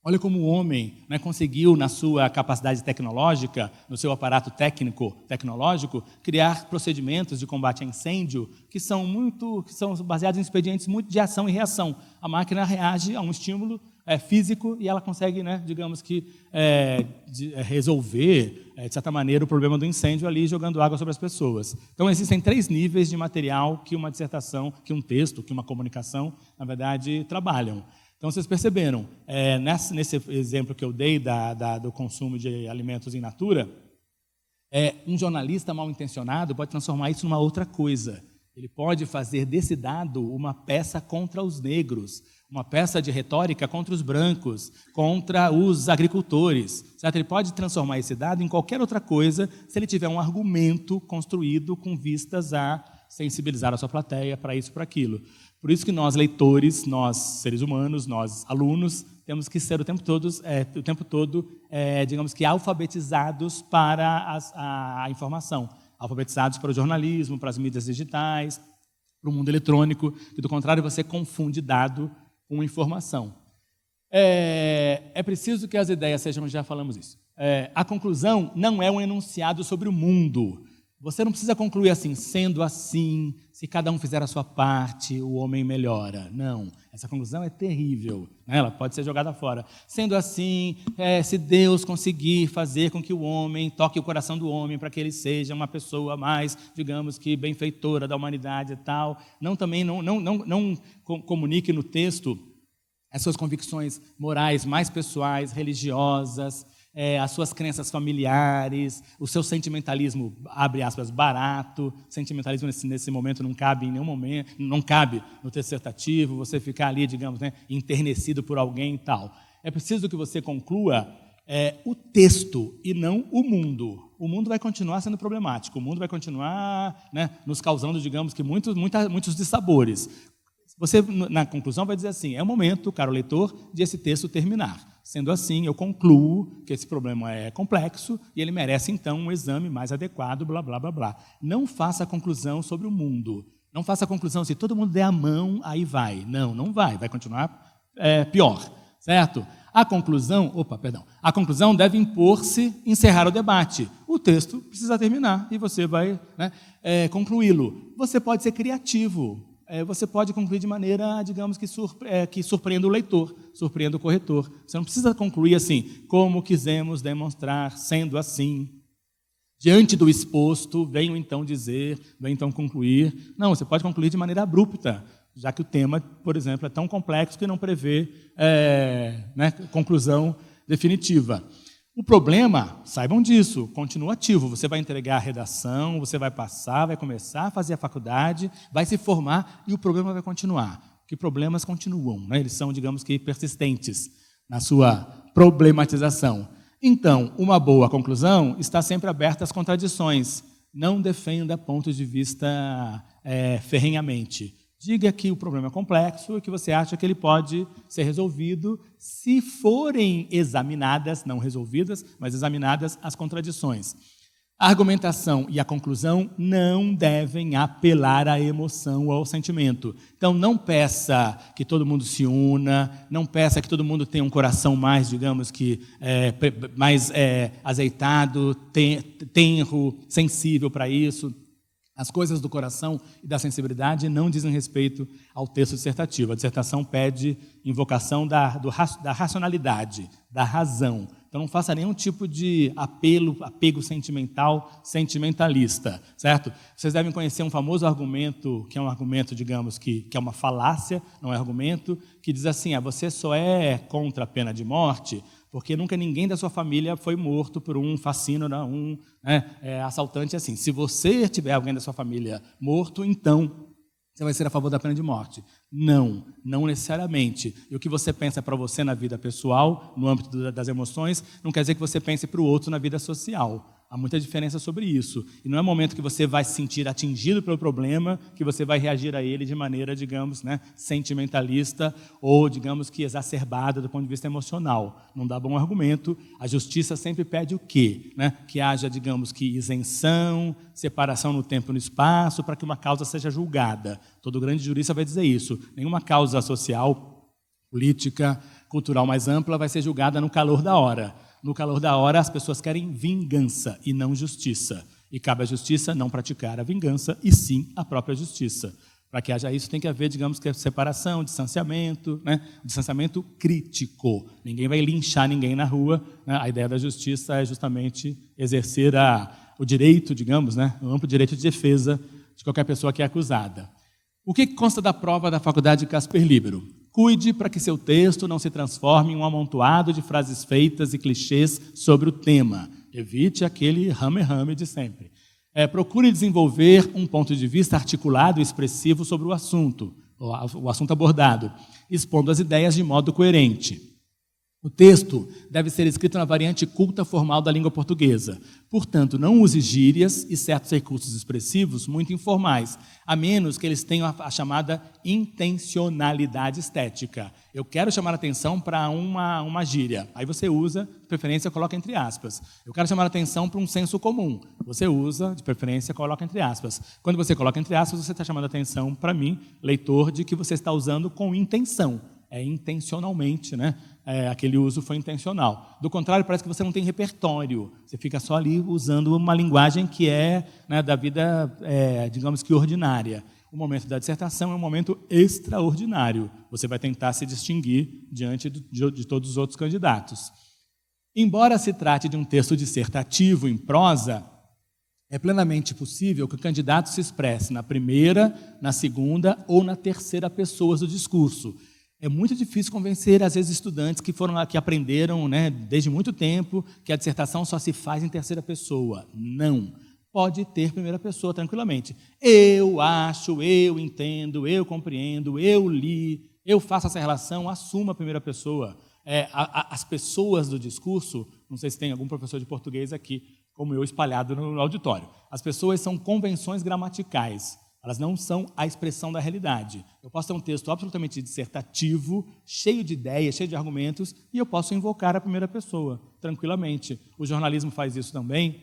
Olha como o homem, né, conseguiu, na sua capacidade tecnológica, no seu aparato tecnológico, criar procedimentos de combate a incêndio que são baseados em expedientes muito de ação e reação. A máquina reage a um estímulo físico e ela consegue, né, digamos que, resolver, de certa maneira, o problema do incêndio ali jogando água sobre as pessoas. Então, existem 3 níveis de material que uma dissertação, que um texto, que uma comunicação, na verdade, trabalham. Então, vocês perceberam, nesse exemplo que eu dei do consumo de alimentos in natura, um jornalista mal intencionado pode transformar isso numa outra coisa. Ele pode fazer desse dado uma peça contra os negros, uma peça de retórica contra os brancos, contra os agricultores, certo? Ele pode transformar esse dado em qualquer outra coisa se ele tiver um argumento construído com vistas a sensibilizar a sua plateia para isso, para aquilo. Por isso que nós, leitores, nós, seres humanos, nós, alunos, temos que ser o tempo todo, digamos que, alfabetizados para a informação, alfabetizados para o jornalismo, para as mídias digitais, para o mundo eletrônico, que, do contrário, você confunde dado com informação. É preciso que as ideias sejam, já falamos isso. A conclusão não é um enunciado sobre o mundo. Você não precisa concluir assim: sendo assim, se cada um fizer a sua parte, o homem melhora. Não, essa conclusão é terrível, né? Ela pode ser jogada fora. Sendo assim, se Deus conseguir fazer com que o homem toque o coração do homem para que ele seja uma pessoa mais, digamos que, benfeitora da humanidade e tal, não comunique no texto as suas convicções morais mais pessoais, religiosas, as suas crenças familiares, o seu sentimentalismo, abre aspas, barato. Sentimentalismo nesse momento não cabe em nenhum momento, não cabe no texto dissertativo, você ficar ali, digamos, né, enternecido por alguém e tal. É preciso que você conclua o texto e não o mundo. O mundo vai continuar sendo problemático, o mundo vai continuar, né, nos causando, digamos que, muitos dissabores. Você, na conclusão, vai dizer assim: é o momento, caro leitor, de esse texto terminar. Sendo assim, eu concluo que esse problema é complexo e ele merece, então, um exame mais adequado, blá, blá, blá, blá. Não faça a conclusão sobre o mundo. Não faça a conclusão, se todo mundo der a mão, aí vai. Não, não vai. Vai continuar pior, certo? A conclusão deve impor-se, encerrar o debate. O texto precisa terminar e você vai, né, concluí-lo. Você pode ser criativo. você pode concluir de maneira, digamos, que surpreenda o leitor, surpreenda o corretor. Você não precisa concluir assim, como quisemos demonstrar, sendo assim. Diante do exposto, venho então dizer, venho então concluir. Não, você pode concluir de maneira abrupta, já que o tema, por exemplo, é tão complexo que não prevê conclusão definitiva. O problema, saibam disso, continua ativo. Você vai entregar a redação, você vai passar, vai começar a fazer a faculdade, vai se formar e o problema vai continuar. Porque problemas continuam, né? Eles são, digamos que, persistentes na sua problematização. Então, uma boa conclusão está sempre aberta às contradições. Não defenda pontos de vista ferrenhamente. Diga que o problema é complexo e que você acha que ele pode ser resolvido se forem examinadas, não resolvidas, mas examinadas as contradições. A argumentação e a conclusão não devem apelar à emoção ou ao sentimento. Então, não peça que todo mundo se una, não peça que todo mundo tenha um coração mais, digamos que, mais azeitado, tenro, sensível para isso. As coisas do coração e da sensibilidade não dizem respeito ao texto dissertativo. A dissertação pede invocação da racionalidade, da razão. Então, não faça nenhum tipo de apego sentimentalista, certo? Vocês devem conhecer um famoso argumento, que é um argumento, digamos, que é uma falácia, não é argumento, que diz assim, você só é contra a pena de morte porque nunca ninguém da sua família foi morto por um assassino, assaltante assim. Se você tiver alguém da sua família morto, então você vai ser a favor da pena de morte. Não necessariamente. E o que você pensa para você na vida pessoal, no âmbito das emoções, não quer dizer que você pense para o outro na vida social. Há muita diferença sobre isso. E não é o momento que você vai se sentir atingido pelo problema que você vai reagir a ele de maneira, digamos, sentimentalista ou, digamos que, exacerbada do ponto de vista emocional. Não dá bom argumento. A justiça sempre pede o quê? Que haja, digamos que, isenção, separação no tempo e no espaço para que uma causa seja julgada. Todo grande jurista vai dizer isso. Nenhuma causa social, política, cultural mais ampla vai ser julgada no calor da hora. No calor da hora, as pessoas querem vingança e não justiça. E cabe à justiça não praticar a vingança, e sim a própria justiça. Para que haja isso, tem que haver, digamos que, separação, distanciamento, distanciamento crítico. Ninguém vai linchar ninguém na rua. A ideia da justiça é justamente exercer o direito, digamos, o amplo direito de defesa de qualquer pessoa que é acusada. O que consta da prova da Faculdade Casper Libero? Cuide para que seu texto não se transforme em um amontoado de frases feitas e clichês sobre o tema. Evite aquele rame-rame de sempre. Procure desenvolver um ponto de vista articulado e expressivo sobre o assunto abordado, expondo as ideias de modo coerente. O texto deve ser escrito na variante culta formal da língua portuguesa. Portanto, não use gírias e certos recursos expressivos muito informais, a menos que eles tenham a chamada intencionalidade estética. Eu quero chamar a atenção para uma gíria. Aí você usa, de preferência, coloca entre aspas. Eu quero chamar a atenção para um senso comum. Você usa, de preferência, coloca entre aspas. Quando você coloca entre aspas, você está chamando a atenção para mim, leitor, de que você está usando com intenção. Intencionalmente, aquele uso foi intencional. Do contrário, parece que você não tem repertório. Você fica só ali usando uma linguagem que é da vida, digamos que ordinária. O momento da dissertação é um momento extraordinário. Você vai tentar se distinguir diante de todos os outros candidatos. Embora se trate de um texto dissertativo em prosa, é plenamente possível que o candidato se expresse na primeira, na segunda ou na terceira pessoa do discurso. É muito difícil convencer, às vezes, estudantes que aprenderam desde muito tempo que a dissertação só se faz em terceira pessoa. Não. Pode ter primeira pessoa tranquilamente. Eu acho, eu entendo, eu compreendo, eu li, eu faço essa relação, assuma a primeira pessoa. As pessoas do discurso, não sei se tem algum professor de português aqui, como eu, espalhado no auditório. As pessoas são convenções gramaticais. Elas não são a expressão da realidade. Eu posso ter um texto absolutamente dissertativo, cheio de ideias, cheio de argumentos, e eu posso invocar a primeira pessoa, tranquilamente. O jornalismo faz isso também.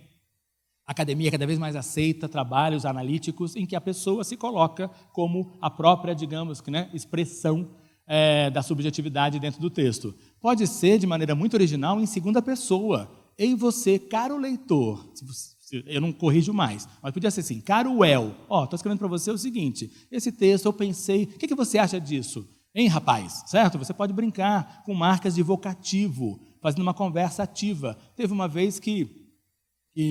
A academia cada vez mais aceita trabalhos analíticos em que a pessoa se coloca como a própria, digamos, expressão da subjetividade dentro do texto. Pode ser, de maneira muito original, em segunda pessoa. Ei, você, caro leitor, Eu não corrijo mais. Mas podia ser assim, caro El, estou escrevendo para você o seguinte, esse texto eu pensei, o que você acha disso? Hein, rapaz? Certo? Você pode brincar com marcas de vocativo, fazendo uma conversa ativa. Teve uma vez que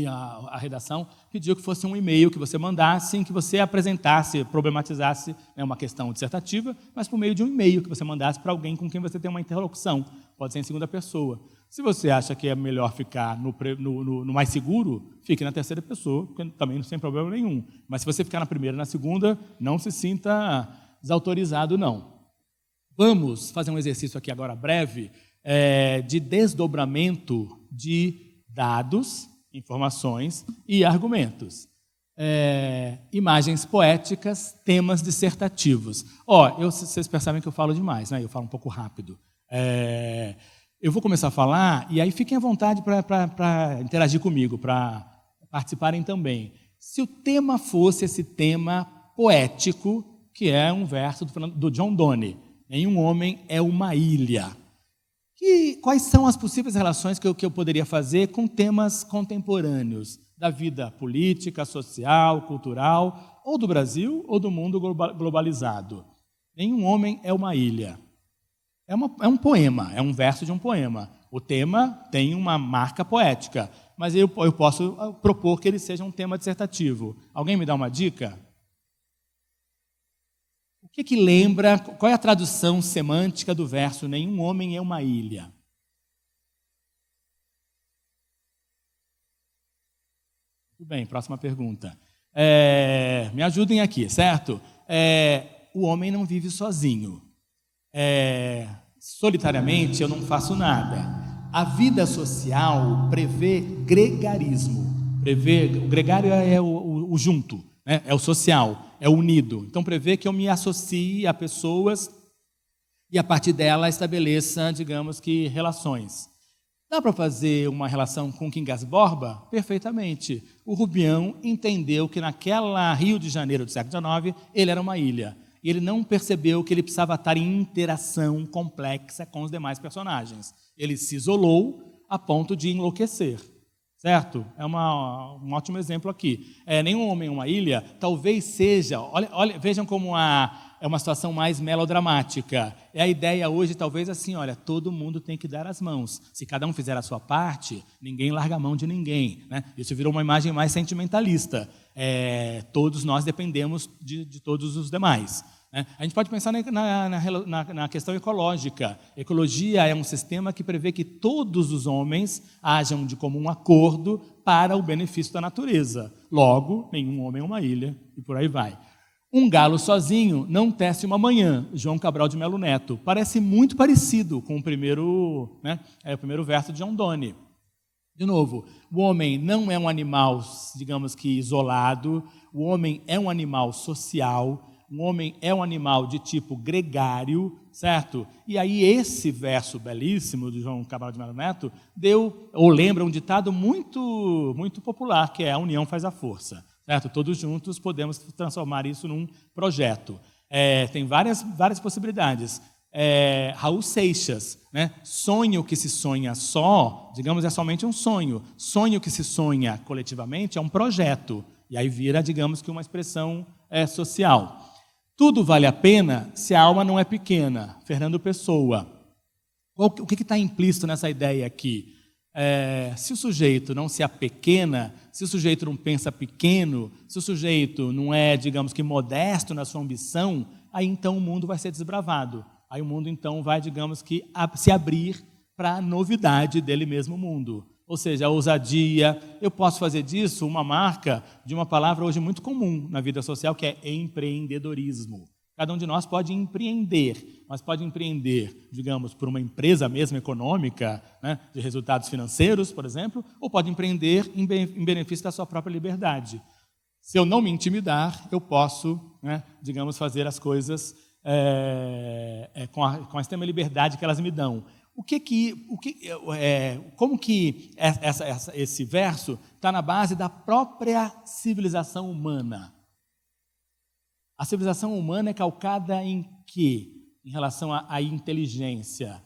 a redação pediu que fosse um e-mail que você mandasse, em que você apresentasse, problematizasse uma questão dissertativa, mas por meio de um e-mail que você mandasse para alguém com quem você tem uma interlocução. Pode ser em segunda pessoa. Se você acha que é melhor ficar no mais seguro, fique na terceira pessoa, porque também não tem problema nenhum. Mas se você ficar na primeira e na segunda, não se sinta desautorizado, não. Vamos fazer um exercício aqui agora breve de desdobramento de dados, informações e argumentos. Imagens poéticas, temas dissertativos. Vocês percebem que eu falo demais, né? Eu falo um pouco rápido. Eu vou começar a falar, e aí fiquem à vontade para interagir comigo, para participarem também. Se o tema fosse esse tema poético, que é um verso do John Donne, nenhum homem é uma ilha. Quais são as possíveis relações que eu poderia fazer com temas contemporâneos da vida política, social, cultural, ou do Brasil, ou do mundo globalizado? Nenhum homem é uma ilha. É um poema, é um verso de um poema. O tema tem uma marca poética, mas eu posso propor que ele seja um tema dissertativo. Alguém me dá uma dica? O que lembra, qual é a tradução semântica do verso nenhum homem é uma ilha? Tudo bem, próxima pergunta. Me ajudem aqui, certo? O homem não vive sozinho. Solitariamente eu não faço nada. A vida social prevê gregarismo. O gregário é o junto, né? É o social, é o unido. Então prevê que eu me associe a pessoas e a partir dela estabeleça, digamos que, relações. Dá para fazer uma relação com Quincas Borba? Perfeitamente. O Rubião entendeu que naquela Rio de Janeiro do século XIX, ele era uma ilha. E ele não percebeu que ele precisava estar em interação complexa com os demais personagens. Ele se isolou a ponto de enlouquecer. Certo? É um ótimo exemplo aqui. Nenhum homem é uma ilha, talvez seja... Olha, vejam como é uma situação mais melodramática. A ideia hoje, talvez, assim, todo mundo tem que dar as mãos. Se cada um fizer a sua parte, ninguém larga a mão de ninguém. Né? Isso virou uma imagem mais sentimentalista. Todos nós dependemos de todos os demais. A gente pode pensar na questão ecológica. Ecologia é um sistema que prevê que todos os homens hajam de comum acordo para o benefício da natureza. Logo, nenhum homem é uma ilha, e por aí vai. Um galo sozinho não tece uma manhã, João Cabral de Melo Neto. Parece muito parecido com o primeiro verso de John Donne. De novo, o homem não é um animal, digamos que isolado, o homem é um animal social, o homem é um animal de tipo gregário, certo? E aí esse verso belíssimo de João Cabral de Melo Neto lembra um ditado muito, muito popular, que é a união faz a força, certo? Todos juntos podemos transformar isso num projeto. Tem várias possibilidades. Raul Seixas, né? Sonho que se sonha só, digamos, é somente um sonho. Sonho que se sonha coletivamente é um projeto. E aí vira, digamos que uma expressão social. Tudo vale a pena se a alma não é pequena. Fernando Pessoa. O que está implícito nessa ideia aqui? Se o sujeito não se apequena, se o sujeito não pensa pequeno, se o sujeito não é, digamos que, modesto na sua ambição, aí então o mundo vai ser desbravado. Aí o mundo então vai, digamos que, se abrir para a novidade dele mesmo, o mundo. Ou seja, a ousadia. Eu posso fazer disso uma marca de uma palavra hoje muito comum na vida social, que é empreendedorismo. Cada um de nós pode empreender, mas pode empreender, digamos, por uma empresa mesmo econômica, né, de resultados financeiros, por exemplo, ou pode empreender em benefício da sua própria liberdade. Se eu não me intimidar, eu posso, né, digamos, fazer as coisas com a extrema liberdade que elas me dão. Como que esse verso está na base da própria civilização humana? A civilização humana é calcada em quê? Em relação à inteligência.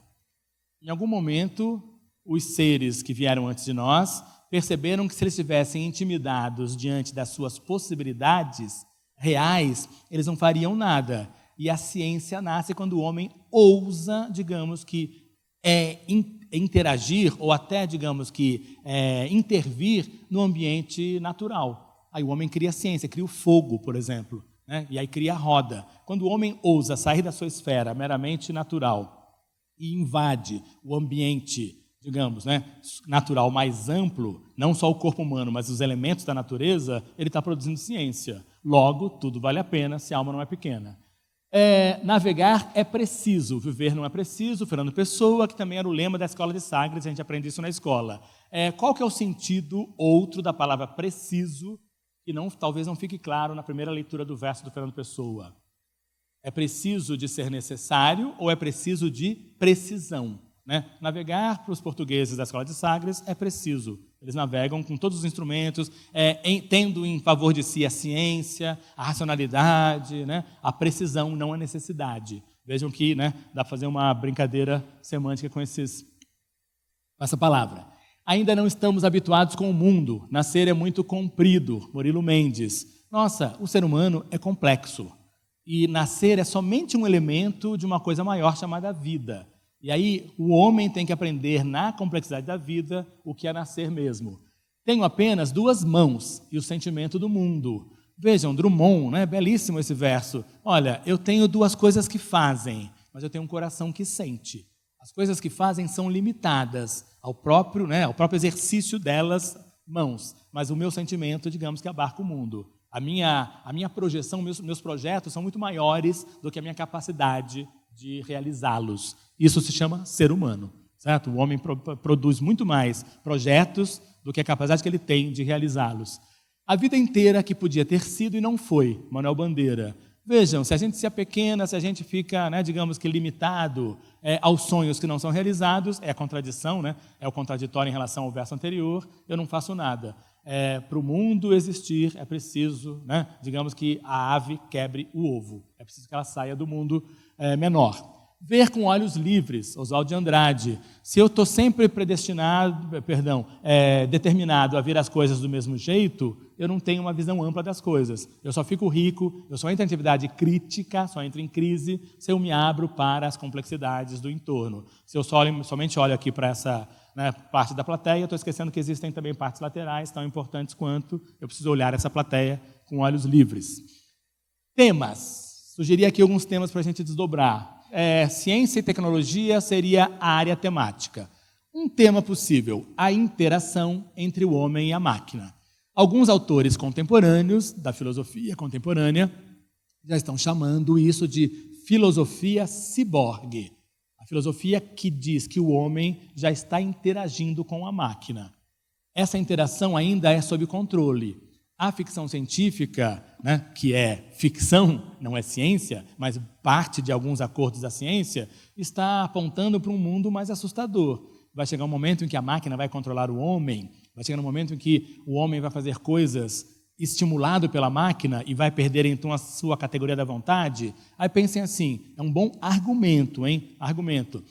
Em algum momento, os seres que vieram antes de nós perceberam que se eles estivessem intimidados diante das suas possibilidades reais, eles não fariam nada. E a ciência nasce quando o homem ousa, digamos que, interagir ou até, digamos que, intervir no ambiente natural. Aí o homem cria a ciência, cria o fogo, por exemplo, né? E aí cria a roda. Quando o homem ousa sair da sua esfera meramente natural e invade o ambiente, digamos, né, natural mais amplo, não só o corpo humano, mas os elementos da natureza, ele está produzindo ciência. Logo, tudo vale a pena se a alma não é pequena. Navegar é preciso, viver não é preciso. Fernando Pessoa, que também era o lema da Escola de Sagres, a gente aprende isso na escola. Qual que é o sentido outro da palavra preciso, que talvez não fique claro na primeira leitura do verso do Fernando Pessoa? É preciso de ser necessário ou é preciso de precisão? Né? Navegar para os portugueses da Escola de Sagres é preciso. Eles navegam com todos os instrumentos, tendo em favor de si a ciência, a racionalidade, né? A precisão, não a necessidade. Vejam que, né, dá para fazer uma brincadeira semântica com essa palavra. Ainda não estamos habituados com o mundo. Nascer é muito comprido. Murilo Mendes. Nossa, o ser humano é complexo. E nascer é somente um elemento de uma coisa maior chamada vida. E aí o homem tem que aprender na complexidade da vida o que é nascer mesmo. Tenho apenas 2 mãos e o sentimento do mundo. Vejam, Drummond, né? Belíssimo esse verso. Olha, eu tenho 2 coisas que fazem, mas eu tenho um coração que sente. As coisas que fazem são limitadas ao próprio exercício delas, mãos. Mas o meu sentimento, digamos que abarca o mundo. A minha projeção, meus projetos são muito maiores do que a minha capacidade de realizá-los. Isso se chama ser humano, certo? O homem produz muito mais projetos do que a capacidade que ele tem de realizá-los. A vida inteira que podia ter sido e não foi, Manuel Bandeira. Vejam, se a gente se apequena, se a gente fica, né, digamos que limitado aos sonhos que não são realizados, é a contradição, né? É o contraditório em relação ao verso anterior, eu não faço nada. Para o mundo existir, é preciso, né, digamos que a ave quebre o ovo. É preciso que ela saia do mundo menor. Ver com olhos livres, Oswaldo de Andrade. Se eu estou sempre determinado a ver as coisas do mesmo jeito, eu não tenho uma visão ampla das coisas. Eu só fico rico, eu só entro em atividade crítica, só entro em crise, se eu me abro para as complexidades do entorno. Se eu somente olho aqui para essa, né, parte da plateia, estou esquecendo que existem também partes laterais tão importantes quanto eu preciso olhar essa plateia com olhos livres. Temas. Sugeri aqui alguns temas para a gente desdobrar. Ciência e tecnologia seria a área temática. Um tema possível, a interação entre o homem e a máquina. Alguns autores contemporâneos, da filosofia contemporânea, já estão chamando isso de filosofia ciborgue. A filosofia que diz que o homem já está interagindo com a máquina. Essa interação ainda é sob controle. A ficção científica, né, que é ficção, não é ciência, mas parte de alguns acordos da ciência, está apontando para um mundo mais assustador. Vai chegar um momento em que a máquina vai controlar o homem, vai chegar um momento em que o homem vai fazer coisas estimulado pela máquina e vai perder então a sua categoria da vontade. Aí pensem assim, é um bom argumento, hein? Argumento.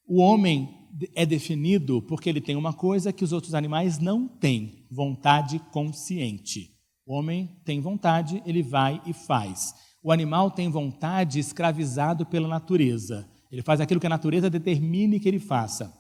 O homem é definido porque ele tem uma coisa que os outros animais não têm, vontade consciente. O homem tem vontade, ele vai e faz. O animal tem vontade escravizado pela natureza. Ele faz aquilo que a natureza determine que ele faça.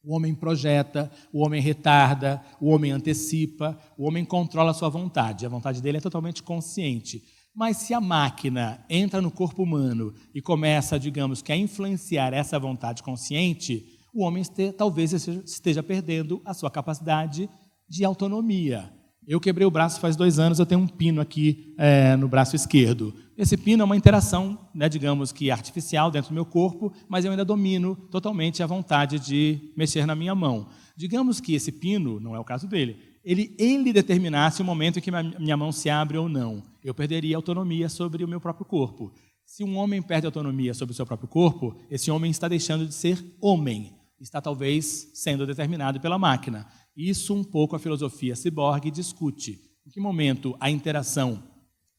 O homem projeta, o homem retarda, o homem antecipa, o homem controla a sua vontade. A vontade dele é totalmente consciente. Mas se a máquina entra no corpo humano e começa, digamos, que a influenciar essa vontade consciente, o homem talvez esteja perdendo a sua capacidade de autonomia. Eu quebrei o braço faz 2 anos, eu tenho um pino aqui no braço esquerdo. Esse pino é uma interação, né, digamos que artificial dentro do meu corpo, mas eu ainda domino totalmente a vontade de mexer na minha mão. Digamos que esse pino, não é o caso dele, ele determinasse o momento em que minha mão se abre ou não. Eu perderia autonomia sobre o meu próprio corpo. Se um homem perde autonomia sobre o seu próprio corpo, esse homem está deixando de ser homem. Está talvez sendo determinado pela máquina. Isso um pouco a filosofia ciborgue discute. Em que momento a interação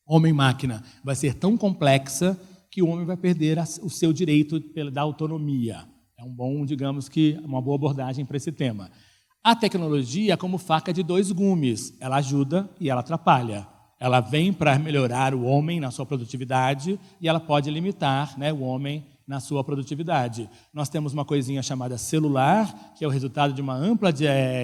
homem-máquina vai ser tão complexa que o homem vai perder o seu direito da autonomia? É digamos que uma boa abordagem para esse tema. A tecnologia é como faca de dois gumes. Ela ajuda e ela atrapalha. Ela vem para melhorar o homem na sua produtividade e ela pode limitar, né, o homem na sua produtividade. Nós temos uma coisinha chamada celular, que é o resultado de uma ampla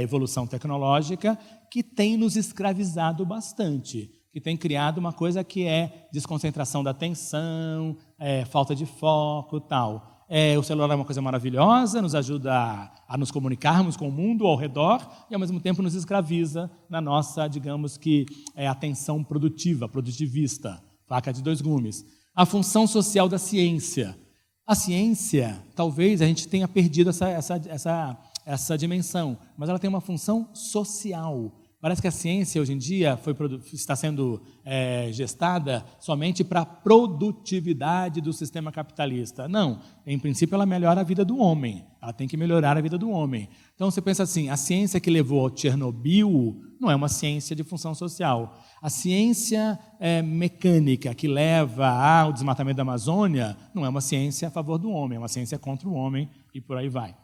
evolução tecnológica, que tem nos escravizado bastante, que tem criado uma coisa que é desconcentração da atenção, falta de foco e tal. O celular é uma coisa maravilhosa, nos ajuda a nos comunicarmos com o mundo ao redor e, ao mesmo tempo, nos escraviza na nossa, digamos que, atenção produtiva, produtivista, faca de dois gumes. A função social da ciência. A ciência, talvez a gente tenha perdido essa dimensão, mas ela tem uma função social. Parece que a ciência, hoje em dia, está sendo gestada somente para a produtividade do sistema capitalista. Não, em princípio ela melhora a vida do homem, ela tem que melhorar a vida do homem. Então você pensa assim, a ciência que levou ao Chernobyl não é uma ciência de função social. A ciência mecânica que leva ao desmatamento da Amazônia não é uma ciência a favor do homem, é uma ciência contra o homem e por aí vai.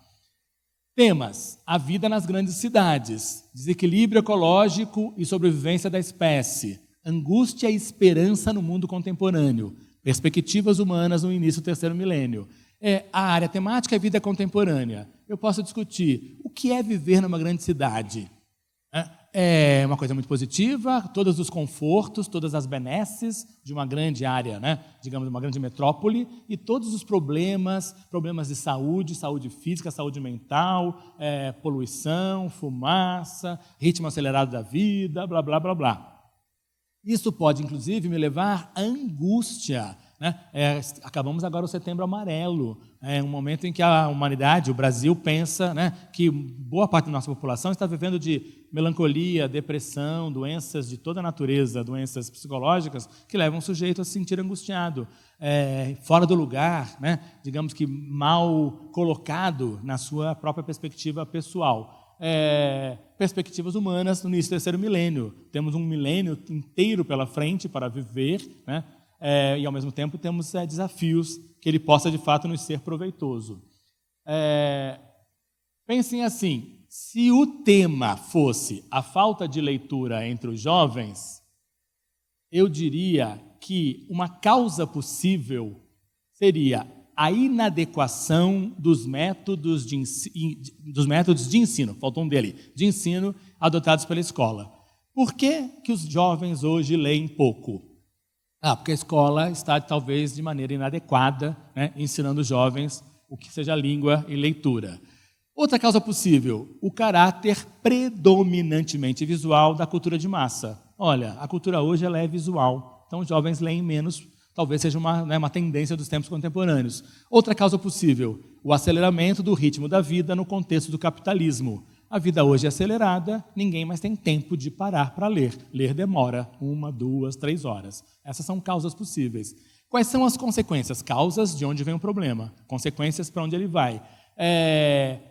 Temas: a vida nas grandes cidades, desequilíbrio ecológico e sobrevivência da espécie, angústia e esperança no mundo contemporâneo, perspectivas humanas no início do terceiro milênio. A área temática é vida contemporânea. Eu posso discutir o que é viver numa grande cidade. É uma coisa muito positiva, todos os confortos, todas as benesses de uma grande área, né? Digamos, uma grande metrópole, e todos os problemas de saúde, saúde física, saúde mental, poluição, fumaça, ritmo acelerado da vida, blá, blá, blá, blá. Isso pode, inclusive, me levar à angústia, né? Acabamos agora o Setembro Amarelo, um momento em que a humanidade, o Brasil, pensa, né, que boa parte da nossa população está vivendo de melancolia, depressão, doenças de toda a natureza, doenças psicológicas que levam o sujeito a se sentir angustiado, fora do lugar, né, digamos que mal colocado na sua própria perspectiva pessoal. Perspectivas humanas no início do terceiro milênio. Temos um milênio inteiro pela frente para viver, né? E, ao mesmo tempo, temos desafios que ele possa, de fato, nos ser proveitoso. Pensem assim, se o tema fosse a falta de leitura entre os jovens, eu diria que uma causa possível seria a inadequação dos métodos de ensino, faltou um dele, de ensino adotados pela escola. Por que que os jovens hoje leem pouco? Porque a escola está, talvez, de maneira inadequada, né, ensinando os jovens o que seja língua e leitura. Outra causa possível, o caráter predominantemente visual da cultura de massa. Olha, a cultura hoje ela é visual, então os jovens leem menos, talvez seja uma tendência dos tempos contemporâneos. Outra causa possível, o aceleramento do ritmo da vida no contexto do capitalismo. A vida hoje é acelerada, ninguém mais tem tempo de parar para ler. Ler demora 1, 2, 3 horas. Essas são causas possíveis. Quais são as consequências? Causas de onde vem o problema. Consequências para onde ele vai.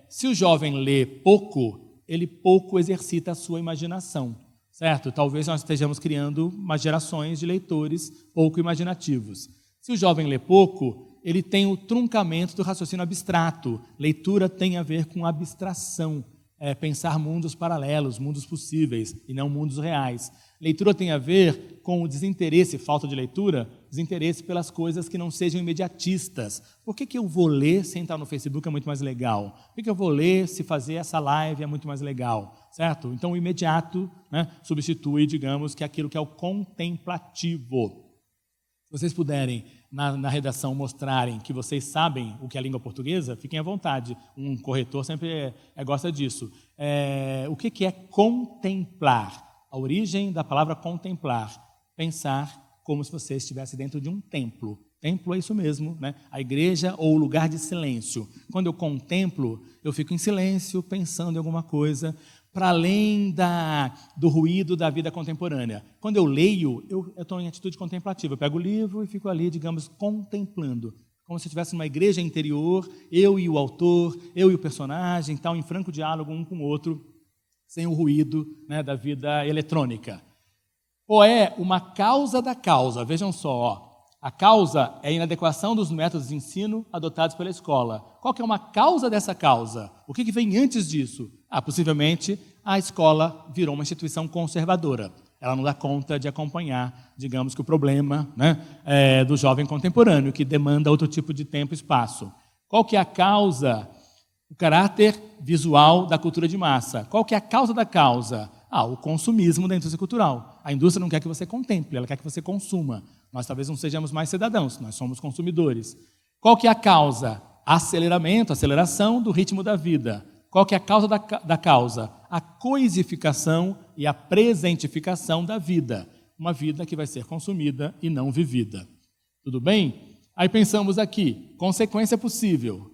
Se o jovem lê pouco, ele pouco exercita a sua imaginação, certo? Talvez nós estejamos criando umas gerações de leitores pouco imaginativos. Se o jovem lê pouco, ele tem o truncamento do raciocínio abstrato. Leitura tem a ver com abstração. Pensar mundos paralelos, mundos possíveis e não mundos reais. Leitura tem a ver com o desinteresse, falta de leitura, desinteresse pelas coisas que não sejam imediatistas. Por que eu vou ler se entrar no Facebook é muito mais legal? Por que eu vou ler se fazer essa live é muito mais legal? Certo? Então o imediato, né, substitui, digamos, que aquilo que é o contemplativo. Se vocês puderem, na redação, mostrarem que vocês sabem o que é a língua portuguesa, fiquem à vontade. Um corretor sempre gosta disso. O que é contemplar? A origem da palavra contemplar. Pensar como se você estivesse dentro de um templo. Templo é isso mesmo, né? A igreja ou o lugar de silêncio. Quando eu contemplo, eu fico em silêncio, pensando em alguma coisa, para além do ruído da vida contemporânea. Quando eu leio, eu estou em atitude contemplativa. Eu pego o livro e fico ali, digamos, contemplando. Como se eu estivesse numa igreja interior, eu e o autor, eu e o personagem, tal, em franco diálogo um com o outro, sem o ruído, né, da vida eletrônica. Ou é uma causa da causa. Vejam só, a causa é a inadequação dos métodos de ensino adotados pela escola. Qual que é uma causa dessa causa? O que vem antes disso? Possivelmente a escola virou uma instituição conservadora. Ela não dá conta de acompanhar, digamos que o problema, né, do jovem contemporâneo, que demanda outro tipo de tempo e espaço. Qual que é a causa? O caráter visual da cultura de massa. Qual que é a causa da causa? O consumismo da indústria cultural. A indústria não quer que você contemple, ela quer que você consuma. Nós talvez não sejamos mais cidadãos, nós somos consumidores. Qual que é a causa? Aceleração do ritmo da vida. Qual que é a causa da causa? A coisificação e a presentificação da vida. Uma vida que vai ser consumida e não vivida. Tudo bem? Aí pensamos aqui, consequência possível,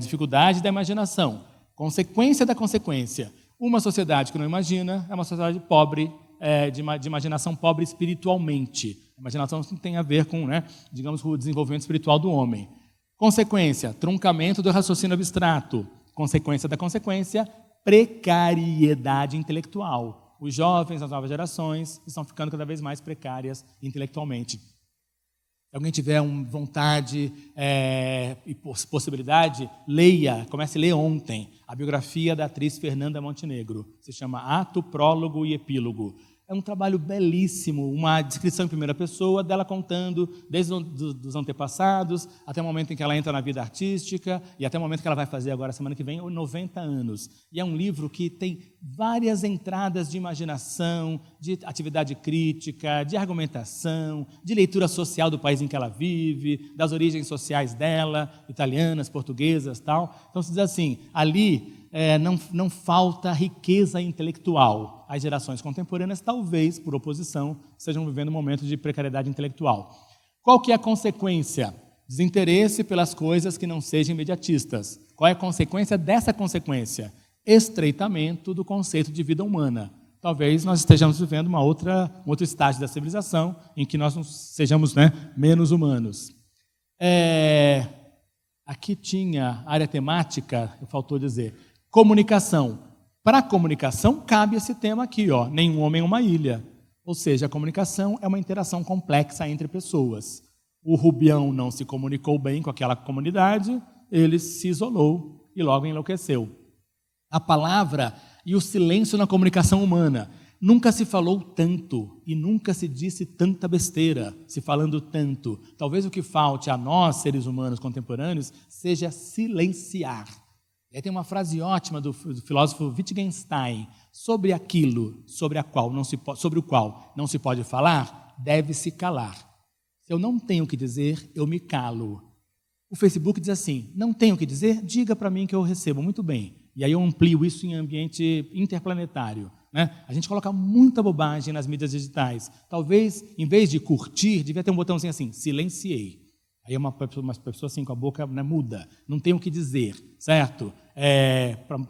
dificuldade da imaginação, consequência da consequência. Uma sociedade que não imagina é uma sociedade pobre, de imaginação pobre espiritualmente. A imaginação tem a ver com, digamos, com o desenvolvimento espiritual do homem. Consequência, truncamento do raciocínio abstrato. Consequência da consequência, precariedade intelectual. Os jovens, as novas gerações, estão ficando cada vez mais precárias intelectualmente. Se alguém tiver vontade e possibilidade, comece a ler ontem a biografia da atriz Fernanda Montenegro. Se chama Ato, Prólogo e Epílogo. É um trabalho belíssimo, uma descrição em primeira pessoa dela contando desde os antepassados até o momento em que ela entra na vida artística e até o momento que ela vai fazer agora, semana que vem, 90 anos. E é um livro que tem várias entradas de imaginação, de atividade crítica, de argumentação, de leitura social do país em que ela vive, das origens sociais dela, italianas, portuguesas, tal. Então, se diz assim, ali não falta riqueza intelectual. As gerações contemporâneas, talvez, por oposição, estejam vivendo um momento de precariedade intelectual. Qual que é a consequência? Desinteresse pelas coisas que não sejam imediatistas. Qual é a consequência dessa consequência? Estreitamento do conceito de vida humana. Talvez nós estejamos vivendo um outro estágio da civilização em que nós não sejamos menos humanos. Aqui tinha área temática, faltou dizer, comunicação. Para a comunicação, cabe esse tema aqui, nenhum homem é uma ilha. Ou seja, a comunicação é uma interação complexa entre pessoas. O Rubião não se comunicou bem com aquela comunidade, ele se isolou e logo enlouqueceu. A palavra e o silêncio na comunicação humana. Nunca se falou tanto e nunca se disse tanta besteira, se falando tanto. Talvez o que falte a nós, seres humanos contemporâneos, seja silenciar. E aí tem uma frase ótima do filósofo Wittgenstein, sobre o qual não se pode falar, deve-se calar. Se eu não tenho o que dizer, eu me calo. O Facebook diz assim, não tenho o que dizer, diga para mim que eu recebo muito bem. E aí eu amplio isso em ambiente interplanetário. A gente coloca muita bobagem nas mídias digitais. Talvez, em vez de curtir, devia ter um botãozinho assim, silenciei. Aí uma pessoa assim com a boca muda, não tem o que dizer, certo?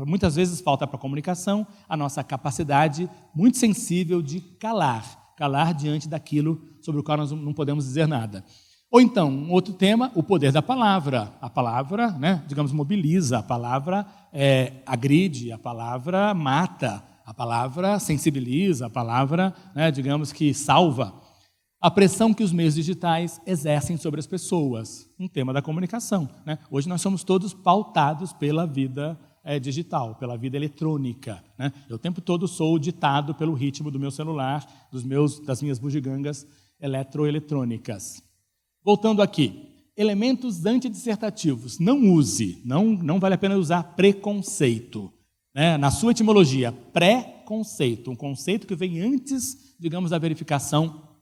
Muitas vezes falta para a comunicação a nossa capacidade muito sensível de calar diante daquilo sobre o qual nós não podemos dizer nada. Ou então, um outro tema, o poder da palavra. A palavra, digamos, mobiliza, a palavra agride, a palavra mata, a palavra sensibiliza, a palavra, digamos que salva. A pressão que os meios digitais exercem sobre as pessoas, um tema da comunicação. Hoje nós somos todos pautados pela vida digital, pela vida eletrônica. Eu o tempo todo sou ditado pelo ritmo do meu celular, das minhas bugigangas eletroeletrônicas. Voltando aqui, elementos antidissertativos. Não use, não vale a pena usar preconceito. Na sua etimologia, pré-conceito, um conceito que vem antes, digamos, da verificação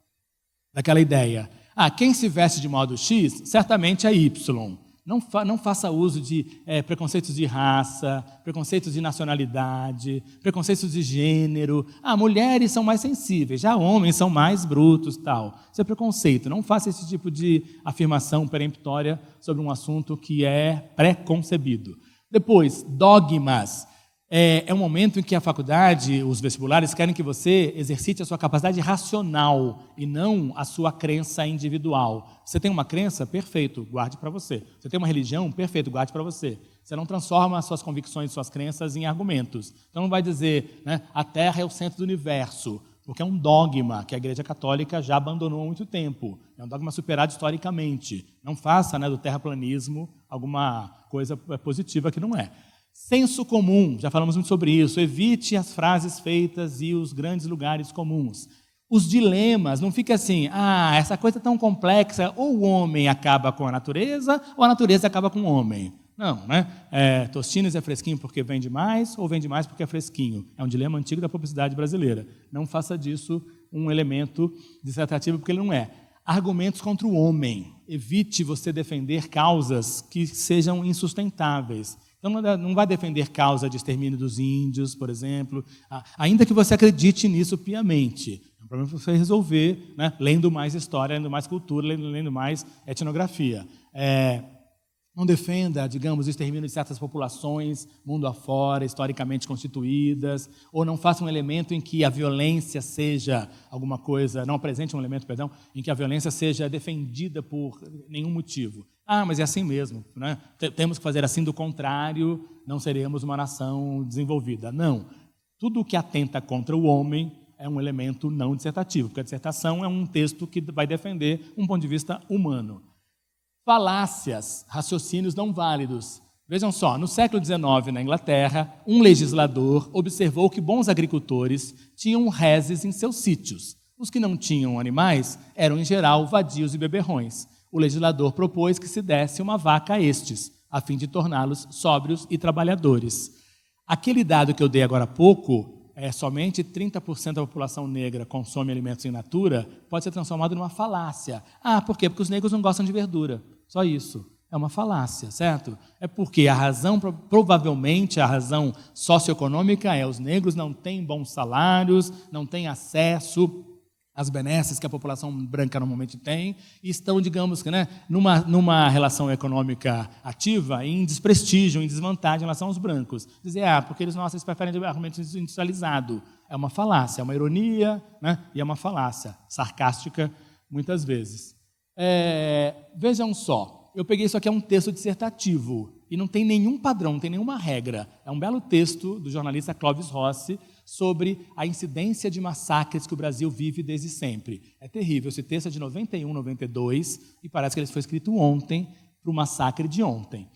daquela ideia. Quem se veste de modo X, certamente é Y. Não faça uso de preconceitos de raça, preconceitos de nacionalidade, preconceitos de gênero. Mulheres são mais sensíveis, já homens são mais brutos, tal. Isso é preconceito. Não faça esse tipo de afirmação peremptória sobre um assunto que é pré-concebido. Depois, dogmas. É um momento em que a faculdade, os vestibulares, querem que você exercite a sua capacidade racional e não a sua crença individual. Você tem uma crença? Perfeito, guarde para você. Você tem uma religião? Perfeito, guarde para você. Você não transforma as suas convicções, suas crenças em argumentos. Então não vai dizer, a Terra é o centro do universo, porque é um dogma que a Igreja Católica já abandonou há muito tempo. É um dogma superado historicamente. Não faça do terraplanismo alguma coisa positiva que não é. Senso comum, já falamos muito sobre isso. Evite as frases feitas e os grandes lugares comuns. Os dilemas, não fica assim, essa coisa tão complexa, ou o homem acaba com a natureza, ou a natureza acaba com o homem. Não, né? Tostines é fresquinho porque vende mais, ou vende mais porque é fresquinho. É um dilema antigo da publicidade brasileira. Não faça disso um elemento dissertativo, porque ele não é. Argumentos contra o homem. Evite você defender causas que sejam insustentáveis. Então, não vai defender causa de extermínio dos índios, por exemplo, ainda que você acredite nisso piamente. É um problema para você resolver, né? Lendo mais história, lendo mais cultura, lendo mais etnografia. Não defenda, digamos, o extermínio de certas populações, mundo afora, historicamente constituídas, ou não faça um elemento em que a violência seja alguma coisa, não apresente um elemento, perdão, em que a violência seja defendida por nenhum motivo. Mas é assim mesmo, né? Temos que fazer assim, do contrário, não seremos uma nação desenvolvida. Não. Tudo o que atenta contra o homem é um elemento não dissertativo, porque a dissertação é um texto que vai defender um ponto de vista humano. Falácias, raciocínios não válidos. Vejam só, no século XIX, na Inglaterra, um legislador observou que bons agricultores tinham reses em seus sítios. Os que não tinham animais eram, em geral, vadios e beberrões. O legislador propôs que se desse uma vaca a estes, a fim de torná-los sóbrios e trabalhadores. Aquele dado que eu dei agora há pouco, somente 30% da população negra consome alimentos in natura, pode ser transformado numa falácia. Por quê? Porque os negros não gostam de verdura. Só isso. É uma falácia, certo? É porque a razão, provavelmente a razão socioeconômica os negros não têm bons salários, não têm acesso às benesses que a população branca normalmente tem, e estão, digamos, né, numa relação econômica ativa em desprestígio, em desvantagem em relação aos brancos. Dizer, porque eles preferem argumento industrializado. É uma falácia, é uma ironia, né, e é uma falácia, sarcástica, muitas vezes. Vejam só, eu peguei isso aqui, é um texto dissertativo, e não tem nenhum padrão, não tem nenhuma regra. É um belo texto do jornalista Clóvis Rossi sobre a incidência de massacres que o Brasil vive desde sempre. É terrível, esse texto é de 91, 92, e parece que ele foi escrito ontem, para o massacre de ontem.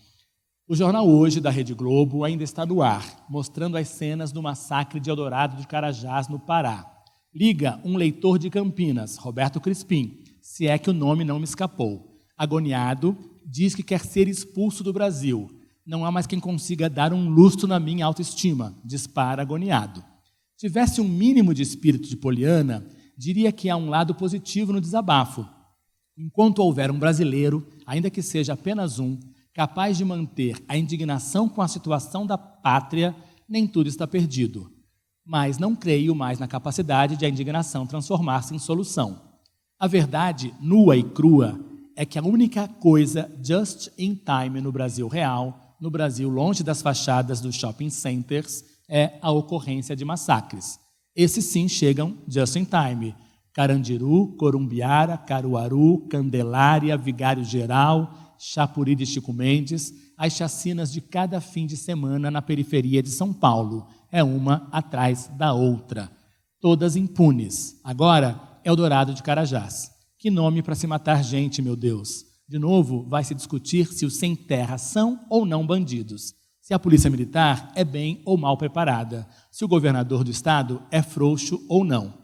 O jornal Hoje, da Rede Globo, ainda está no ar, mostrando as cenas do massacre de Eldorado de Carajás, no Pará. Liga um leitor de Campinas, Roberto Crispim, se é que o nome não me escapou. Agoniado, diz que quer ser expulso do Brasil. Não há mais quem consiga dar um lustro na minha autoestima, dispara agoniado. Tivesse um mínimo de espírito de Poliana, diria que há um lado positivo no desabafo. Enquanto houver um brasileiro, ainda que seja apenas um, capaz de manter a indignação com a situação da pátria, nem tudo está perdido. Mas não creio mais na capacidade de a indignação transformar-se em solução. A verdade, nua e crua, é que a única coisa just in time no Brasil real, no Brasil longe das fachadas dos shopping centers, é a ocorrência de massacres. Esses sim chegam just in time. Carandiru, Corumbiara, Caruaru, Candelária, Vigário Geral, Chapuri de Chico Mendes, as chacinas de cada fim de semana na periferia de São Paulo. É uma atrás da outra. Todas impunes. Agora, Eldorado de Carajás. Que nome para se matar gente, meu Deus. De novo, vai se discutir se os sem terra são ou não bandidos. Se a polícia militar é bem ou mal preparada. Se o governador do estado é frouxo ou não.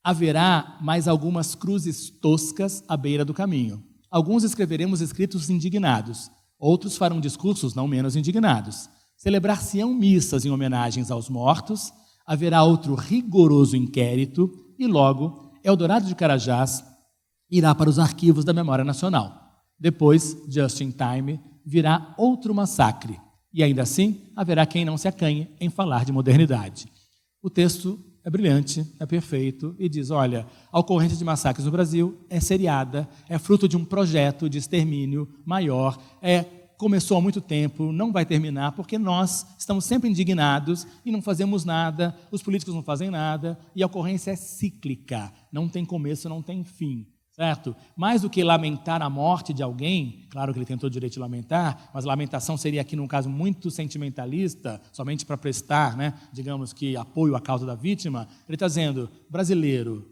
Haverá mais algumas cruzes toscas à beira do caminho. Alguns escreveremos escritos indignados. Outros farão discursos não menos indignados. Celebrar-se-ão missas em homenagens aos mortos. Haverá outro rigoroso inquérito. E logo, Eldorado de Carajás irá para os arquivos da Memória Nacional. Depois, just in time, virá outro massacre. E ainda assim, haverá quem não se acanhe em falar de modernidade. O texto é brilhante, é perfeito, e diz, olha, a ocorrência de massacres no Brasil é seriada, é fruto de um projeto de extermínio maior, começou há muito tempo, não vai terminar, porque nós estamos sempre indignados e não fazemos nada, os políticos não fazem nada, e a ocorrência é cíclica, não tem começo, não tem fim. Certo? Mais do que lamentar a morte de alguém, claro que ele tem todo o direito de lamentar, mas lamentação seria aqui num caso muito sentimentalista, somente para prestar, digamos que apoio à causa da vítima. Ele está dizendo, brasileiro,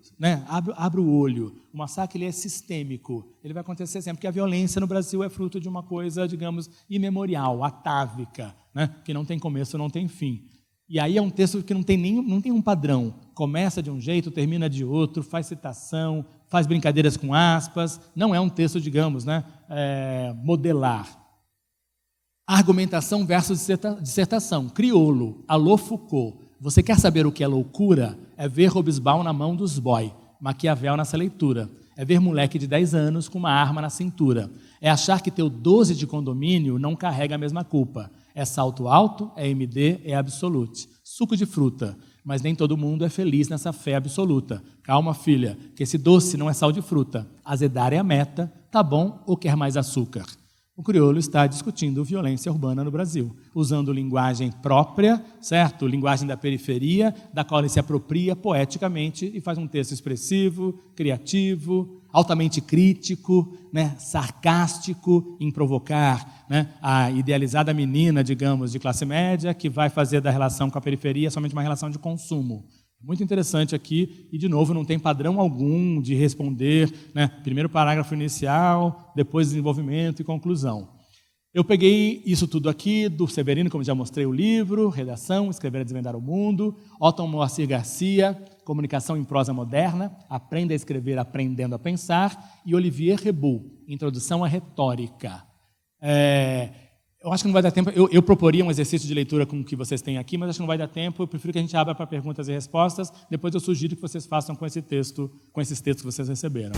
abre o olho, o massacre ele é sistêmico, ele vai acontecer sempre, porque a violência no Brasil é fruto de uma coisa, digamos, imemorial, atávica. né? Que não tem começo, não tem fim. E aí é um texto que não tem um padrão. Começa de um jeito, termina de outro, faz citação, faz brincadeiras com aspas. Não é um texto, digamos, né, modelar. Argumentação versus dissertação. Criolo, alô Foucault. Você quer saber o que é loucura? É ver Hobsbawm na mão dos boy, Maquiavel nessa leitura. É ver moleque de 10 anos com uma arma na cintura. É achar que teu 12 de condomínio não carrega a mesma culpa. É salto alto, é MD, é absolute. Suco de fruta. Mas nem todo mundo é feliz nessa fé absoluta. Calma, filha, que esse doce não é sal de fruta. Azedar é a meta. Tá bom ou quer mais açúcar? O Criolo está discutindo violência urbana no Brasil, usando linguagem própria, certo? Linguagem da periferia, da qual ele se apropria poeticamente e faz um texto expressivo, criativo, altamente crítico, né? Sarcástico, em provocar, né? A idealizada menina, digamos, de classe média, que vai fazer da relação com a periferia somente uma relação de consumo. Muito interessante aqui, e de novo não tem padrão algum de responder, né? Primeiro parágrafo inicial, depois desenvolvimento e conclusão. Eu peguei isso tudo aqui do Severino, como já mostrei o livro, Redação, Escrever e Desvendar o Mundo, Otton Moacir Garcia, Comunicação em Prosa Moderna, Aprenda a Escrever Aprendendo a Pensar, e Olivier Reboul, Introdução à Retórica. Eu acho que não vai dar tempo, eu proporia um exercício de leitura com o que vocês têm aqui, mas acho que não vai dar tempo, eu prefiro que a gente abra para perguntas e respostas, depois eu sugiro que vocês façam com esse texto, com esses textos que vocês receberam.